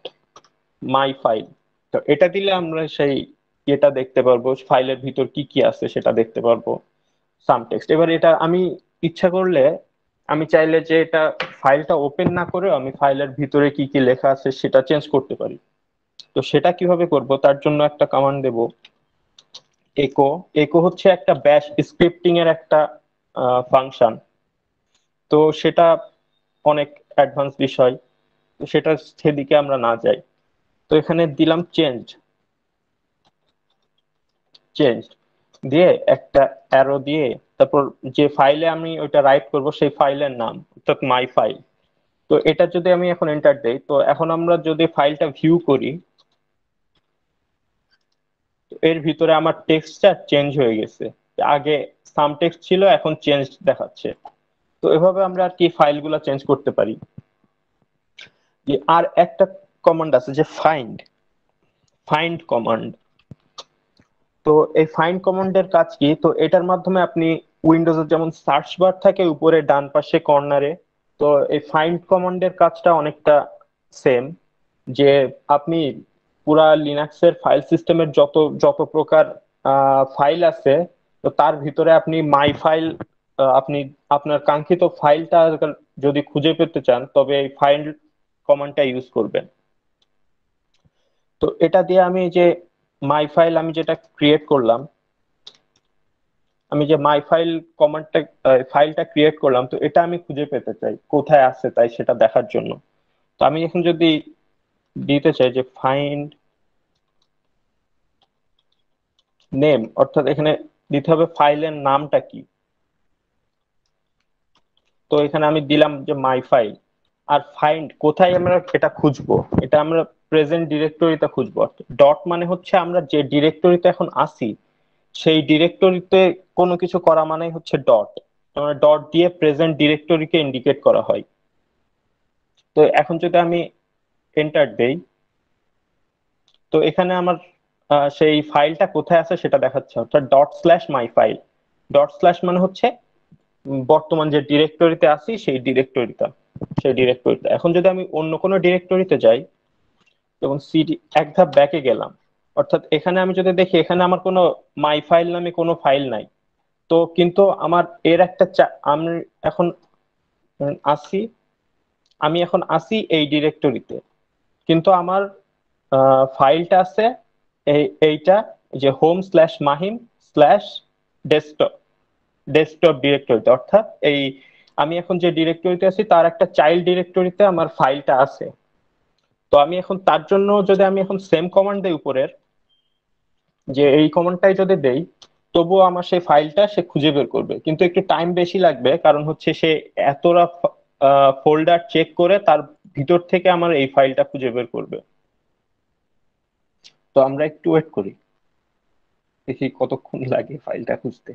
মাই ফাইল। তো এটা দিলে আমরা সেই এটা দেখতে পারবো, ফাইলের ভিতর কি কি আছে সেটা দেখতে পারবো, সাম টেক্সট। এবার এটা আমি ইচ্ছা করলে, আমি চাইলে যে এটা ফাইলটা ওপেন না করেও আমি ফাইলের ভিতরে কি কি লেখা আছে সেটা চেঞ্জ করতে পারি। তো সেটা কিভাবে করব? তার জন্য একটা কমান্ড দেব একো। একো হচ্ছে একটা ব্যাশ স্ক্রিপ্টিং এর একটা ফাংশন। তো সেটা অনেক অ্যাডভান্স বিষয়, তো সেটা সেদিকে আমরা না যাই। তো এখানে দিলাম চেঞ্জ চেঞ্জ দিয়ে একটা অ্যারো দিয়ে, তারপর যে ফাইলে আমি ওইটা রাইট করব সেই ফাইলের নাম, অর্থাৎ মাই ফাইল। তো এটা যদি আমি এখন এন্টার দেই, তো এখন আমরা যদি ফাইলটা ভিউ করি, তো এর ভিতরে আমার টেক্সটটা চেঞ্জ হয়ে গেছে। আগে সাম টেক্সট ছিল, এখন চেঞ্জ দেখাচ্ছে। তো এভাবে আমরা আর কি ফাইলগুলো চেঞ্জ করতে পারি। আর একটা কমান্ড আছে যে ফাইন্ড ফাইন্ড কমান্ড। তো এই ফাইন্ড কমান্ডের কাজ কি? তো এটার মাধ্যমে আপনি উইন্ডোজের যেমন সার্চ বার থাকে উপরে ডান পাশে কর্নারে, তো এই ফাইন্ড কমান্ডের কাজটা অনেকটা সেম। যে আপনি পুরা লিনাক্সের ফাইল সিস্টেমের যত যত প্রকার ফাইল আছে, তো তার ভিতরে আপনি মাই ফাইল, আপনি আপনার কাঙ্ক্ষিত ফাইলটা যদি খুঁজে পেতে চান তবে এই ফাইন্ড কমান্ডটা ইউজ করবেন। তো এটা দিয়ে আমি যে মাই ফাইল আমি যেটা ক্রিয়েট করলাম, আমি যে মাই ফাইল কমান্ডটা ফাইলটা ক্রিয়েট করলাম, তো এটা আমি খুঁজে পেতে চাই কোথায় আছে, তাই সেটা দেখার জন্য। তো আমি এখন যদি দিতে চাই যে ফাইন্ড নেম, অর্থাৎ এখানে দিতে হবে ফাইলের নামটা কি। তো এখানে আমি দিলাম যে মাই ফাইল। আর ফাইন্ড কোথায় আমরা এটা খুঁজবো, এটা আমরা প্রেজেন্ট ডিরেক্টরিতে খুঁজবো। ডট মানে হচ্ছে আমরা যে ডিরেক্টরিতে এখন আসি সেই ডিরেক্টরিতে কোনো কিছু করা মানে হচ্ছে ডট, মানে ডট দিয়ে প্রেজেন্ট ডিরেক্টরিকে ইন্ডিকেট করা হয়। তো এখন যদি আমি এন্টার দেই, তো এখানে আমার সেই ফাইলটা কোথায় আছে সেটা দেখাচ্ছে, অর্থাৎ dot slash my file. Dot slash মানে হচ্ছে বর্তমান যে ডিরেক্টরিতে আছি সেই ডিরেক্টরিটা এখন যদি আমি অন্য কোনো ডিরেক্টরিতে যাই, যেমন সিডি এক ধাপ ব্যাকে গেলাম, অর্থাৎ এখানে আমি যদি দেখি এখানে আমার কোনো মাই ফাইল নামে কোনো ফাইল নাই। তো কিন্তু আমার এর একটা আমি এখন আসি আমি এখন আসি এই ডিরেক্টরিতে, কিন্তু আমার ফাইলটা আছে এইটা, যে home slash Mahim slash desktop desktop ডিরেক্টরিতে, অর্থাৎ এই আমি এখন যে ডিরেক্টরিতে আছি তার একটা চাইল্ড ডিরেক্টরিতে আমার ফাইলটা আছে। তো আমি এখন তার জন্য যদি আমি এখন সেম কমান্ড দেই উপরের, যে এই কমান্ডটাই যদি দেই, তবুও আমার সেই ফাইলটা সে খুঁজে বের করবে, কিন্তু একটু টাইম বেশি লাগবে, কারণ হচ্ছে সে এতটা ফোল্ডার চেক করে তার ভিতর থেকে আমার এই ফাইলটা খুঁজে বের করবে। তো আমরা একটু ওয়েট করি, দেখি কতক্ষণ লাগে ফাইলটা খুঁজতে।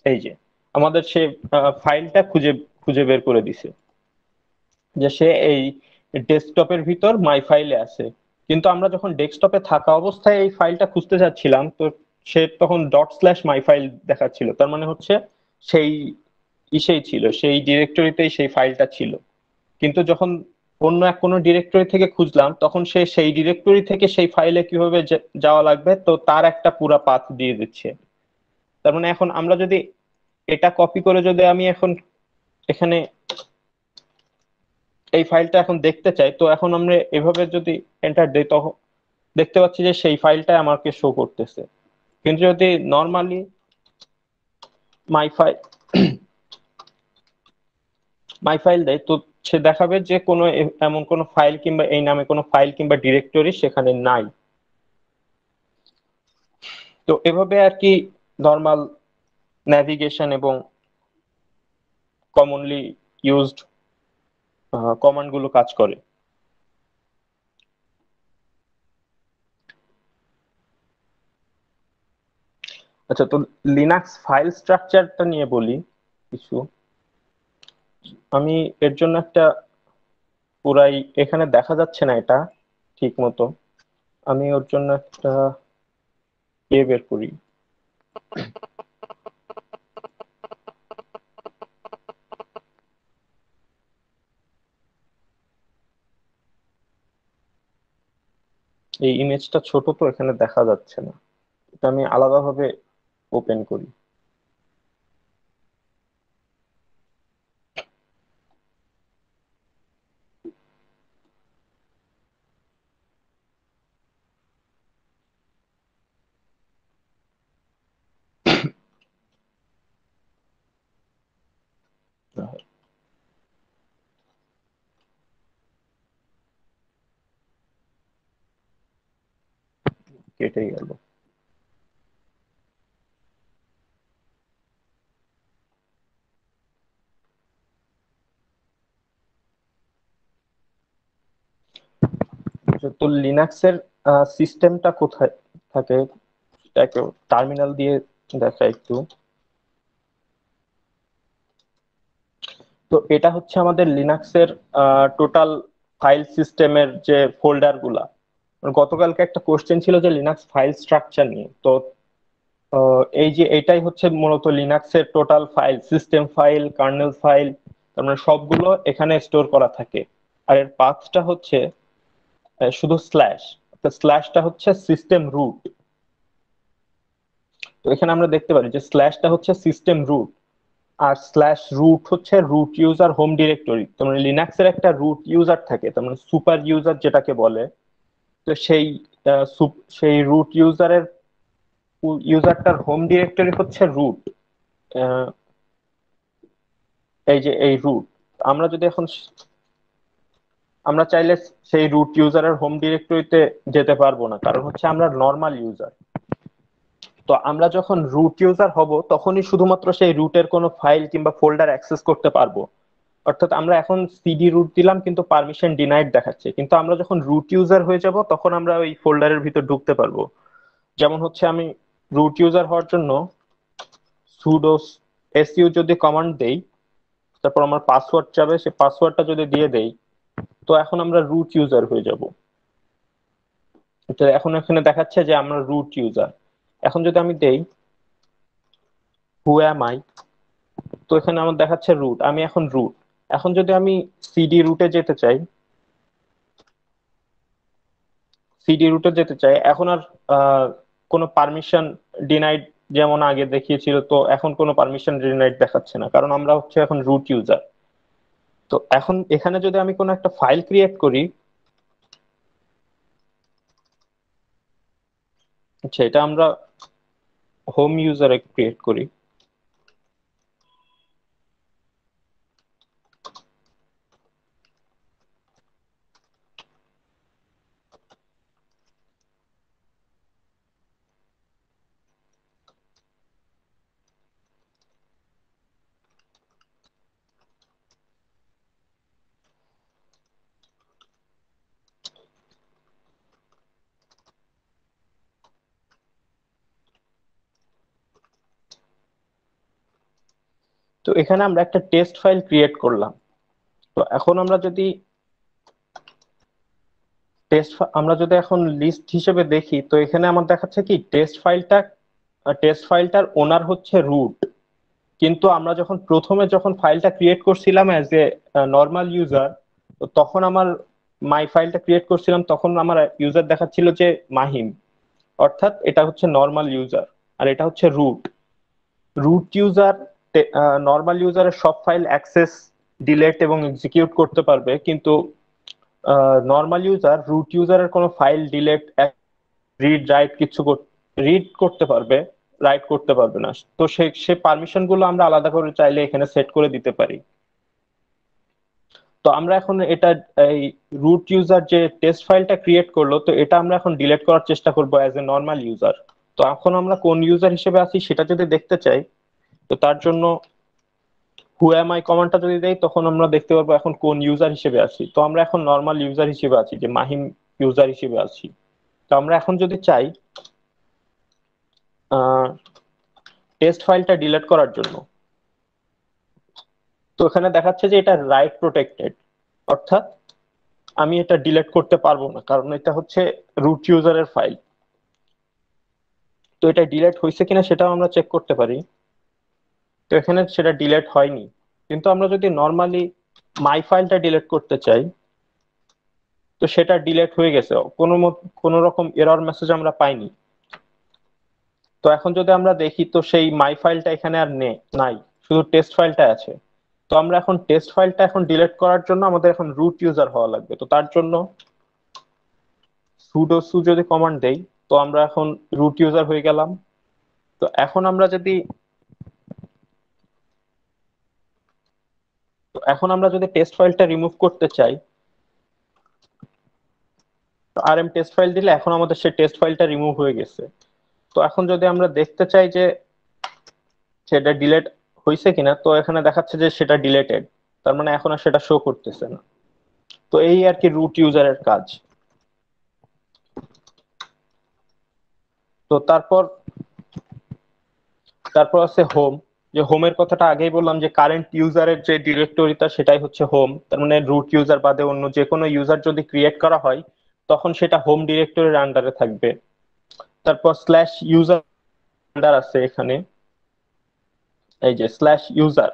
এই যে আমাদের সে ফাইলটা খুঁজে খুঁজে বের করে দিছে, যে সে এই ডেস্কটপের ভিতর মাই ফাইলে আছে। কিন্তু আমরা যখন ডেস্কটপে থাকা অবস্থায় এই ফাইলটা খুঁজতে যাচ্ছিলাম, তো সে তখন ডট স্ল্যাশ মাই ফাইল দেখাচ্ছিল, তার মানে হচ্ছে সেই ইসেই ছিল, সেই ডিরেক্টরিতেই সেই ফাইলটা ছিল। কিন্তু যখন অন্য কোনো ডিরেক্টরি থেকে খুঁজলাম, তখন সে সেই ডিরেক্টরি থেকে সেই ফাইলে কিভাবে যাওয়া লাগবে, তো তার একটা পুরা পাথ দিয়ে দিচ্ছে। তার মানে এখন আমরা যদি এটা কপি করে যদি আমি এখন এখানে এই ফাইলটা এখন দেখতে চাই, তো এখন আমরা এভাবে যদি এন্টার দিই, তখন দেখতে পাচ্ছি যে সেই ফাইলটা আমাকে শো করতেছে। কিন্তু যদি নর্মালি মাই ফাইল মাই ফাইল দেয়, তো সে দেখাবে যে কোনো এমন কোনো ফাইল কিংবা এই নামে কোনো ফাইল কিংবা ডিরেক্টরি সেখানে নাই। তো এভাবে আর কি নর্মাল ন্যাভিগেশন এবং কমনলি ইউজড কমান্ড গুলো কাজ করে। আচ্ছা, তো লিনাক্স ফাইল স্ট্রাকচারটা নিয়ে বলি কিছু। আমি এর জন্য একটা পুরাই এখানে দেখা যাচ্ছে না এটা ঠিক মতো, আমি ওর জন্য একটা বের করি। এই ইমেজটা ছোট তো এখানে দেখা যাচ্ছে না, এটা আমি আলাদাভাবে ওপেন করি। কেটে গেল। তো লিনাক্সের সিস্টেমটা কোথায় থাকে, সেটাকে টার্মিনাল দিয়ে দেখা একটু। তো এটা হচ্ছে আমাদের লিনাক্সের টোটাল ফাইল সিস্টেমের যে ফোল্ডার গুলা। গতকালকে একটা কোশ্চেন ছিল যে লিনাক্স ফাইল স্ট্রাকচার নিয়ে, তো এই যে এটাই হচ্ছে মূলত লিনাক্সের total file system, file kernel file, তার মানে সবগুলো এখানে স্টোর করা থাকে। আর এর পাথটা হচ্ছে শুধু স্ল্যাশ, স্ল্যাশটা হচ্ছে সিস্টেম রুট। তো এখানে আমরা দেখতে পারি যে স্ল্যাশটা হচ্ছে সিস্টেম রুট, আর স্ল্যাশ রুট হচ্ছে রুট ইউজার হোম ডিরেক্টরি। তার মানে লিনাক্সের একটা রুট ইউজার থাকে, তার মানে সুপার ইউজার যেটাকে বলে। তো সেই রুট ইউজারটার হোম ডিরেক্টরি হচ্ছে রুট, এই যে এই রুট। আমরা যদি এখন আমরা চাইলে সেই রুট ইউজারের হোম ডিরেক্টরিতে যেতে পারবো না, কারণ হচ্ছে আমরা নর্মাল ইউজার। তো আমরা যখন রুট ইউজার হব, তখনই শুধুমাত্র সেই রুটের কোনো ফাইল কিংবা ফোল্ডার অ্যাক্সেস করতে পারবো। অর্থাৎ আমরা এখন সিডি রুট দিলাম কিন্তু পারমিশন ডিনাইড দেখাচ্ছে, কিন্তু আমরা যখন রুট ইউজার হয়ে যাব তখন আমরা ওই ফোল্ডারের ভিতর ঢুকতে পারবো। যেমন হচ্ছে আমি রুট ইউজার হওয়ার জন্য সুডো su যদি কমান্ড দেই, তারপর আমার পাসওয়ার্ড চাবে, সে পাসওয়ার্ডটা যদি দিয়ে দেই, তো এখন আমরা রুট ইউজার হয়ে যাব। তো এখন এখানে দেখাচ্ছে যে আমরা রুট ইউজার। এখন যদি আমি দেই হু অ্যাম আই, তো এখানে আমার দেখাচ্ছে রুট, আমি এখন রুট। এখন যদি আমি সিডি রুটে যেতে চাই, এখন আর কোনো পারমিশন ডিনাইড যেমন আগে দেখিয়েছিল, তো এখন কোনো পারমিশন ডিনাইড দেখাচ্ছে না, কারণ আমরা হচ্ছে এখন রুট ইউজার। তো এখন এখানে যদি আমি কোনো একটা ফাইল ক্রিয়েট করি, আচ্ছা এটা আমরা হোম ইউজারে ক্রিয়েট করি। তো এখানে আমরা একটা টেস্ট ফাইল ক্রিয়েট করলাম। তো এখন আমরা যদি এখন লিস্ট হিসেবে দেখি, তো এখানে আমার দেখাচ্ছে কি টেস্ট ফাইলটার ওনার হচ্ছে রুট। কিন্তু আমরা যখন ফাইলটা ক্রিয়েট করছিলাম অ্যাজ এ নর্মাল ইউজার, তো তখন আমার মাই ফাইলটা ক্রিয়েট করছিলাম, তখন আমার ইউজার দেখাচ্ছিল যে মাহিম, অর্থাৎ এটা হচ্ছে নর্মাল ইউজার, আর এটা হচ্ছে রুট। রুট ইউজার নর্মাল ইউজারের সব ফাইল অ্যাক্সেস, ডিলেট এবং এক্সিকিউট করতে পারবে, কিন্তু নর্মাল ইউজার রুট ইউজারের কোনো ফাইল ডিলেট, রিড করতে পারবে, রাইট করতে পারবে না। তো সে পারমিশন গুলো আমরা আলাদা করে চাইলে এখানে সেট করে দিতে পারি। তো আমরা এখন এটা এই রুট ইউজার যে টেস্ট ফাইলটা ক্রিয়েট করলো, তো এটা আমরা এখন ডিলিট করার চেষ্টা করবো অ্যাজ এ নর্মাল ইউজার। তো এখন আমরা কোন ইউজার হিসেবে আছি সেটা যদি দেখতে চাই, তো তার জন্য হু এম আই কমান্ডটা যদি দেই, তখন আমরা দেখতে পারবো এখন কোন ইউজার হিসেবে আছি। তো আমরা এখন নর্মাল ইউজার হিসেবে আছি, যে মাহিম ইউজার হিসেবে আছি। তো আমরা এখন যদি চাই টেস্ট ফাইলটা ডিলিট করার জন্য, তো এখানে দেখাচ্ছে যে এটা রাইট প্রোটেক্টেড, অর্থাৎ আমি এটা ডিলিট করতে পারবো না, কারণ এটা হচ্ছে রুট ইউজারের ফাইল। তো এটা ডিলিট হয়েছে কিনা সেটাও আমরা চেক করতে পারি। তো এখানে সেটা ডিলিট হয়নি, কিন্তু আমরা যদি নর্মালি মাই ফাইলটা ডিলিট করতে চাই, তো সেটা ডিলিট হয়ে গেছে, কোনো রকম এরর মেসেজ আমরা পাইনি। তো এখন যদি আমরা দেখি, তো সেই মাই ফাইলটা এখানে আর নাই, শুধু টেস্ট ফাইলটা আছে। তো আমরা এখন টেস্ট ফাইলটা এখন ডিলিট করার জন্য আমাদের এখন রুট ইউজার হওয়া লাগবে। তো তার জন্য সুডো সু যদি কমান্ড দেই, তো আমরা এখন রুট ইউজার হয়ে গেলাম। তো এখন আমরা যদি টেস্ট ফাইলটা রিমুভ করতে চাই, তো rm টেস্ট ফাইল দিলে এখন আমাদের সেই টেস্ট ফাইলটা রিমুভ হয়ে গেছে। তো এখন যদি আমরা দেখতে চাই যে সেটা ডিলিট হয়েছে কিনা, তো এখানে দেখাচ্ছে যে সেটা ডিলেটেড, তার মানে এখন আর সেটা শো করতেছে না। তো এই আর কি রুট ইউজারের কাজ। তো তারপর আছে হোম। যে হোমের কথাটা আগেই বললাম, যে কারেন্ট ইউজারের যে ডিরেক্টরিটা সেটাই হচ্ছে হোম। তার মানে রুট ইউজার বাদে অন্য যে কোনো ইউজার যদি ক্রিয়েট করা হয়, তখন সেটা হোম ডিরেক্টরির আন্ডারে থাকবে। তারপর স্ল্যাশ ইউজার আন্ডার আছে এখানে, এই যে স্ল্যাশ ইউজার।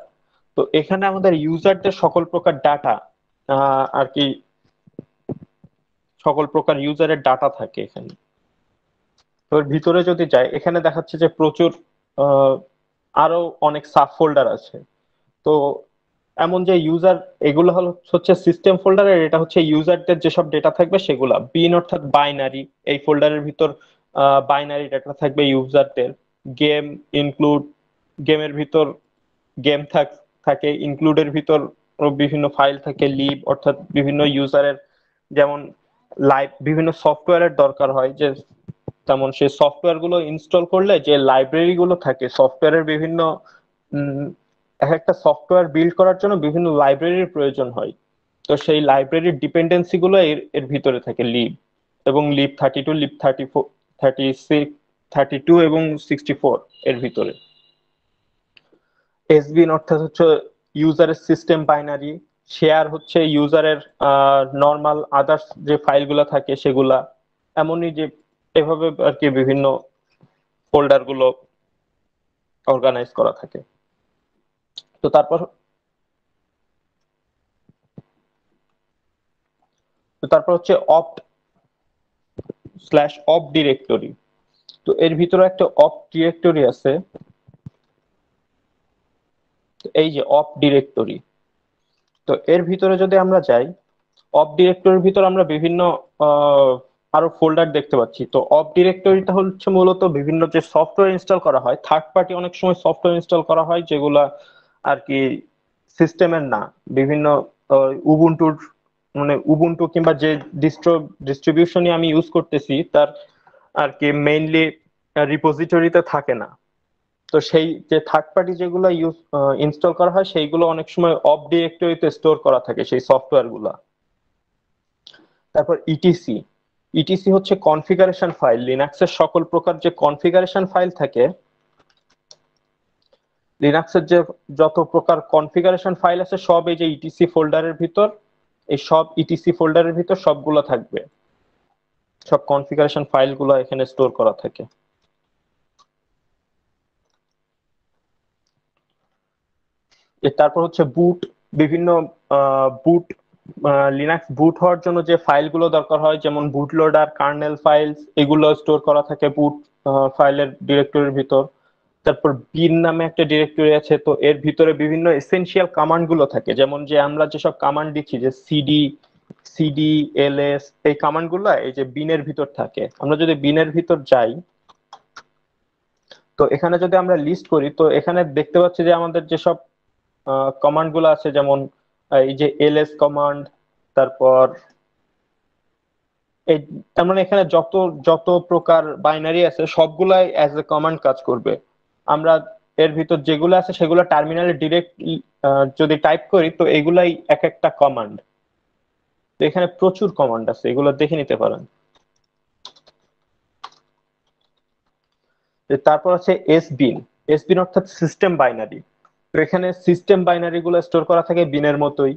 তো এখানে আমাদের ইউজারদের সকল প্রকার ডাটা, আর কি সকল প্রকার ইউজারের ডাটা থাকে এখানে। তো এর ভিতরে যদি যাই, এখানে দেখাচ্ছে যে প্রচুর আরো অনেক সাব ফোল্ডার আছে। তো এমন যে ইউজার, এগুলো হচ্ছে সিস্টেম ফোল্ডারের, এটা হচ্ছে ইউজারদের যেসব ডেটা থাকবে সেগুলা। বিন অর্থাৎ বাইনারি, এই ফোল্ডারের ভিতর বাইনারি ডেটা থাকবে ইউজারদের। গেম ইনক্লুড, গেমের ভিতর গেম থাকে, ইনক্লুডের ভিতর বিভিন্ন ফাইল থাকে। লিব অর্থাৎ বিভিন্ন ইউজারের যেমন বিভিন্ন সফটওয়্যারের দরকার হয়, যে তেমন সেই সফটওয়্যার গুলো ইনস্টল করলে যে লাইব্রেরি গুলো থাকে সফটওয়্যারের বিভিন্ন, এক একটা সফটওয়্যার বিল্ড করার জন্য বিভিন্ন লাইব্রেরির প্রয়োজন হয়। তো সেই লাইব্রেরির ডিপেন্ডেন্সি গুলো এর ভিতরে থাকে, লিব এবং লিব 32, লিব 34, 36, 32 এবং 64 এর ভিতরে। এসবিন অর্থাৎ হচ্ছে ইউজারের সিস্টেম বাইনারি, শেয়ার হচ্ছে ইউজারের নর্মাল আদার্স যে ফাইলগুলো থাকে সেগুলা, এমনই যে এভাবে আর কি বিভিন্ন ফোল্ডার গুলো অর্গানাইজ করা থাকে। তো তারপর হচ্ছে opt/opt ডিরেক্টরি। তো এর ভিতরে একটা opt ডিরেক্টরি আছে, এই যে opt ডিরেক্টরি। তো এর ভিতরে যদি আমরা যাই, opt ডিরেক্টরির ভিতর আমরা বিভিন্ন আরো ফোল্ডার দেখতে পাচ্ছি। তো opt ডিরেক্টরিটা হচ্ছে মূলত বিভিন্ন যে সফটওয়্যার ইনস্টল করা হয়, থার্ড পার্টি অনেক সময় সফটওয়্যার ইনস্টল করা হয় যেগুলা আর কি সিস্টেমের না, বিভিন্ন উবুন্টুর মানে উবুন্টু কিংবা যে ডিস্ট্রিবিউশনই আমি ইউজ করতেছি তার আর কি মেইনলি রিপোজিটরিতে থাকে না। তো সেই যে থার্ড পার্টি যেগুলো ইনস্টল করা হয় সেইগুলো অনেক সময় অফ ডিরেক্টরিতে স্টোর করা থাকে সেই সফটওয়্যার গুলা। তারপর ইটিসি। ইটিসি হচ্ছে কনফিগারেশন ফাইল। লিনাক্সের সকল প্রকার যে কনফিগারেশন ফাইল থাকে, লিনাক্সের যে যত প্রকার কনফিগারেশন ফাইল আছে সব এই যে ইটিসি ফোল্ডারের ভিতর, এই সব ইটিসি ফোল্ডারের ভিতর সবগুলো থাকবে, সব কনফিগারেশন ফাইলগুলো এখানে স্টোর করা থাকে। তারপর হচ্ছে বুট। বিভিন্ন বুট লিনাক্স বুট হওয়ার জন্য যে ফাইলগুলো দরকার হয়, যেমন বুট লোডার, কার্নেল ফাইলস, এগুলো স্টোর করা থাকে বুট ফাইলের ডিরেক্টরির ভিতর। তারপর বিন নামে একটা ডিরেক্টরি আছে, তো এর ভিতরে বিভিন্ন এসেনশিয়াল কমান্ড গুলো থাকে, যেমন যে আমরা যেসব কমান্ড দিচ্ছি যে সিডি, এলএস, এই কমান্ড গুলো এই যে বিনের ভিতর থাকে। আমরা যদি বিনের ভিতর যাই, তো এখানে যদি আমরা লিস্ট করি, তো এখানে দেখতে পাচ্ছি যে আমাদের যেসব কমান্ড গুলো আছে, যেমন এই যে এলএস কমান্ড, তারপর এই তার মানে এখানে যত যত প্রকার বাইনারি আছে সবগুলাই অ্যাজ এ কমান্ড কাজ করবে। আমরা এর ভিতর যেগুলো আছে সেগুলো টার্মিনালে ডিরেক্ট যদি টাইপ করি, তো এগুলাই এক একটা কমান্ড। তো এখানে প্রচুর কমান্ড আছে, এগুলো দেখে নিতে পারেন। তারপর আছে এসবিন। এসবিন অর্থাৎ সিস্টেম বাইনারি। তো এখানে সিস্টেম বাইনারি গুলো স্টোর করা থাকে বিনের মতোই।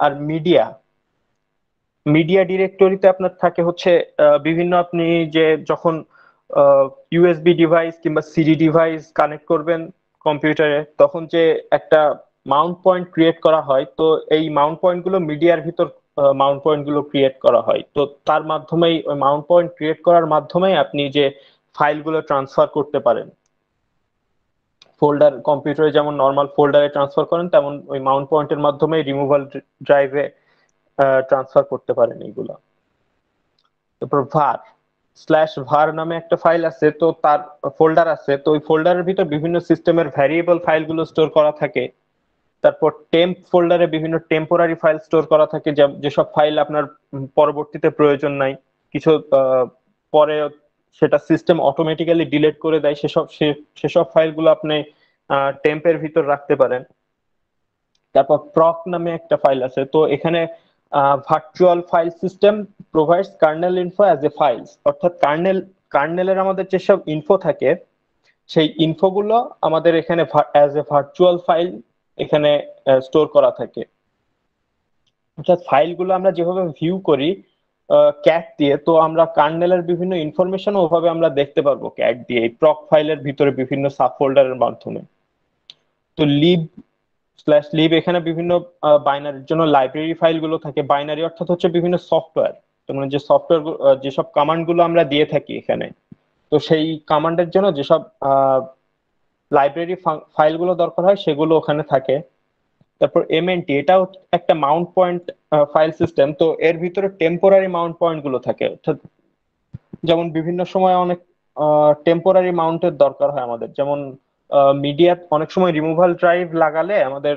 আর মিডিয়া। মিডিয়া ডিরেক্টরিতে আপনার থাকে হচ্ছে বিভিন্ন, আপনি যে যখন ইউএসবি ডিভাইস কিংবা সিডি ডিভাইস কানেক্ট করবেন কম্পিউটারে, তখন যে একটা মাউন্ট পয়েন্ট ক্রিয়েট করা হয়, তো এই মাউন্ট পয়েন্ট গুলো মিডিয়ার ভিতর মাউন্ট পয়েন্ট গুলো ক্রিয়েট করা হয়। তো তার মাধ্যমেই, ওই মাউন্ট পয়েন্ট ক্রিয়েট করার মাধ্যমেই আপনি যে ফাইলগুলো ট্রান্সফার করতে পারেন। ফোল্ডার কম্পিউটারে যেমন নর্মাল ফোল্ডারে ট্রান্সফার করেন, তেমন ওই মাউন্ট পয়েন্টের মাধ্যমে রিমুভাল ড্রাইভে ট্রান্সফার করতে পারেন এইগুলা। তারপর var নামে একটা ফাইল আছে, তো তার ফোল্ডার আছে, তো ওই ফোল্ডারের ভিতর বিভিন্ন সিস্টেমের ভ্যারিয়েবল ফাইলগুলো স্টোর করা থাকে। তারপর টেম্প ফোল্ডারে বিভিন্ন টেম্পোরারি ফাইল স্টোর করা থাকে, যেসব ফাইল আপনার পরবর্তীতে প্রয়োজন নাই, কিছু পরে সেটা সিস্টেম অটোমেটিক্যালি ডিলিট করে দেয়, সেসব ফাইলগুলো আপনি টেম্পের ভিতর রাখতে পারেন। তারপর প্রক নামে একটা ফাইল আছে, তো এখানে virtual file system provides kernel info as a files, অর্থাৎ কার্নেলের আমাদের যেসব ইনফো থাকে সেই ইনফোগুলো আমাদের এখানে অ্যাজ এ ভার্চুয়াল ফাইল এখানে স্টোর করা থাকে। অর্থাৎ ফাইলগুলো আমরা যেভাবে ভিউ করি ক্যাট দিয়ে, তো আমরা কার্নেলের বিভিন্ন ইনফরমেশন ওভাবে আমরা দেখতে পারবো ক্যাট দিয়ে, এই প্রক ফাইলের ভিতরে বিভিন্ন সাব ফোল্ডারের মাধ্যমে। তো লিব এখানে বিভিন্ন বাইনারির জন্য লাইব্রেরি ফাইলগুলো থাকে। বাইনারি অর্থাৎ হচ্ছে বিভিন্ন সফটওয়্যার, মানে যে সফটওয়্যার যেসব কমান্ড গুলো আমরা দিয়ে থাকি এখানে, তো সেই কমান্ডের জন্য যেসব লাইব্রেরি ফাইলগুলো দরকার হয় সেগুলো ওখানে থাকে। তারপর এমএনটি, এটাও একটা মাউন্ট পয়েন্ট ফাইল সিস্টেম, তো এর ভিতরে টেম্পোরারি মাউন্ট পয়েন্ট গুলো থাকে, অর্থাৎ যেমন বিভিন্ন সময় অনেক টেম্পোরারি মাউন্টের দরকার হয় আমাদের, যেমন মিডিয়া অনেক সময় রিমুভাল ড্রাইভ লাগালে আমাদের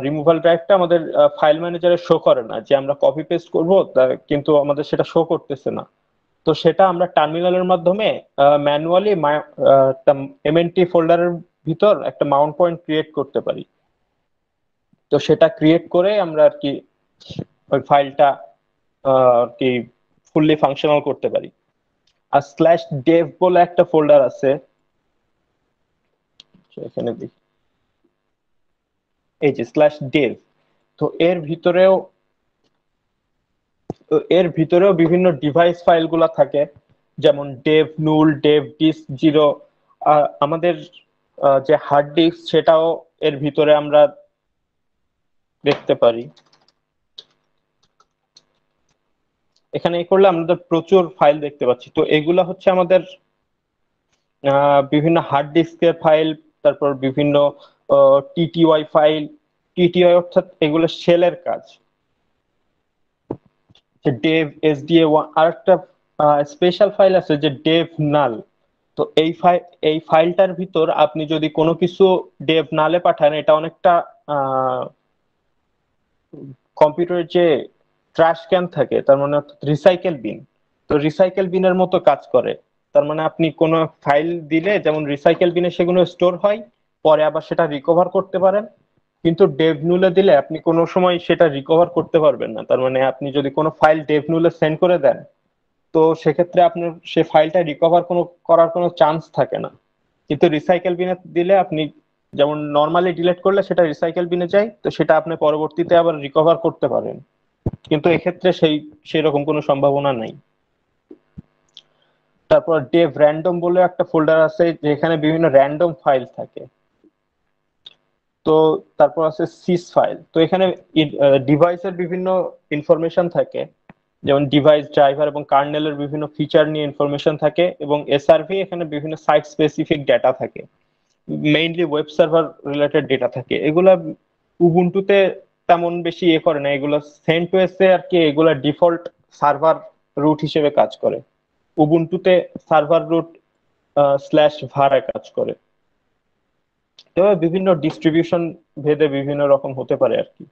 রিমুভাল ড্রাইভটা আমাদের ফাইল ম্যানেজারে শো করে না, যে আমরা কপি পেস্ট করবো কিন্তু আমাদের সেটা শো করতেছে না। তো সেটা আমরা টার্মিনালের মাধ্যমে ম্যানুয়ালি এমএনটি ফোল্ডারের ভিতর একটা মাউন্ট পয়েন্ট ক্রিয়েট করতে পারি। তো সেটা ক্রিয়েট করে আমরা আর কি ওই ফাইলটা আর কি ফুললি ফাংশনাল করতে পারি। আর /dev বলে একটা ফোল্ডার আছে, এখানে দেখি এই যে /dev। তো এর ভিতরেও বিভিন্ন ডিভাইস ফাইলগুলো থাকে, যেমন dev null, dev disk 0। আমাদের যে হার্ড ডিস্ক সেটাও এর ভিতরে আমরা দেখতে পারি। এখানে এই করলে আমরা প্রচুর ফাইল দেখতে পাচ্ছি। তো এগুলা হচ্ছে আমাদের বিভিন্ন হার্ড ডিস্কের ফাইল, তারপর বিভিন্ন টিটিওয়াই ফাইল। টিটিওয়াই অর্থাৎ এগুলো শেলের কাজ। যে ডেভ SDA1, আর একটা স্পেশাল ফাইল আছে যে ডেভ নাল। তো এই ফাইলটার ভিতর আপনি যদি কোনো কিছু ডেভ নালে পাঠান, এটা অনেকটা কম্পিউটারের যে ট্রাশ ক্যান থাকে, তার মানে রিসাইকেল বিন। তো রিসাইকেল বিনের মতো কাজ করে। তার মানে আপনি কোনো ফাইল দিলে যেমন রিসাইকেল বিনে সেগুলো স্টোর হয়, পরে আবার সেটা রিকভার করতে পারেন। কিন্তু ডেভনুলে দিলে আপনি কোনো সময় সেটা রিকভার করতে পারবেন না। তার মানে আপনি যদি কোনো ফাইল ডেভনুলে সেন্ড করে দেন, তো সেক্ষেত্রে আপনার সে ফাইলটা রিকভার করার কোনো চান্স থাকে না। কিন্তু রিসাইকেল বিনে দিলে আপনি যেমন নর্মালি ডিলিট করলে সেটা রিসাইকেল বিনে যায়, তো সেটা আপনি পরবর্তীতে আবার রিকভার করতে পারেন। কিন্তু এক্ষেত্রে সেই রকম কোনো সম্ভাবনা নাই। তারপর ডেভ র্যান্ডম বলে একটা ফোল্ডার আছে যেখানে বিভিন্ন র্যান্ডম ফাইল থাকে। তো তারপর আছে সিস ফাইল। তো এখানে ডিভাইসের বিভিন্ন ইনফরমেশন থাকে, যেমন ডিভাইস, ড্রাইভার এবং কার্নেলের বিভিন্ন ফিচার নিয়ে ইনফরমেশন থাকে, এবং এসআরভি এখানে বিভিন্ন সাইট স্পেসিফিক ডেটা থাকে, mainly web server related data থাকে। এগুলা উবুন্টুতে তেমন বেশি করে না, এগুলো CentOS এ আর কি এগুলা ডিফল্ট সার্ভার রুট হিসেবে কাজ করে। উবুন্টুতে সার্ভার রুট /var কাজ করে। তবে বিভিন্ন ডিস্ট্রিবিউশন ভেদে বিভিন্ন রকম হতে পারে আর কি।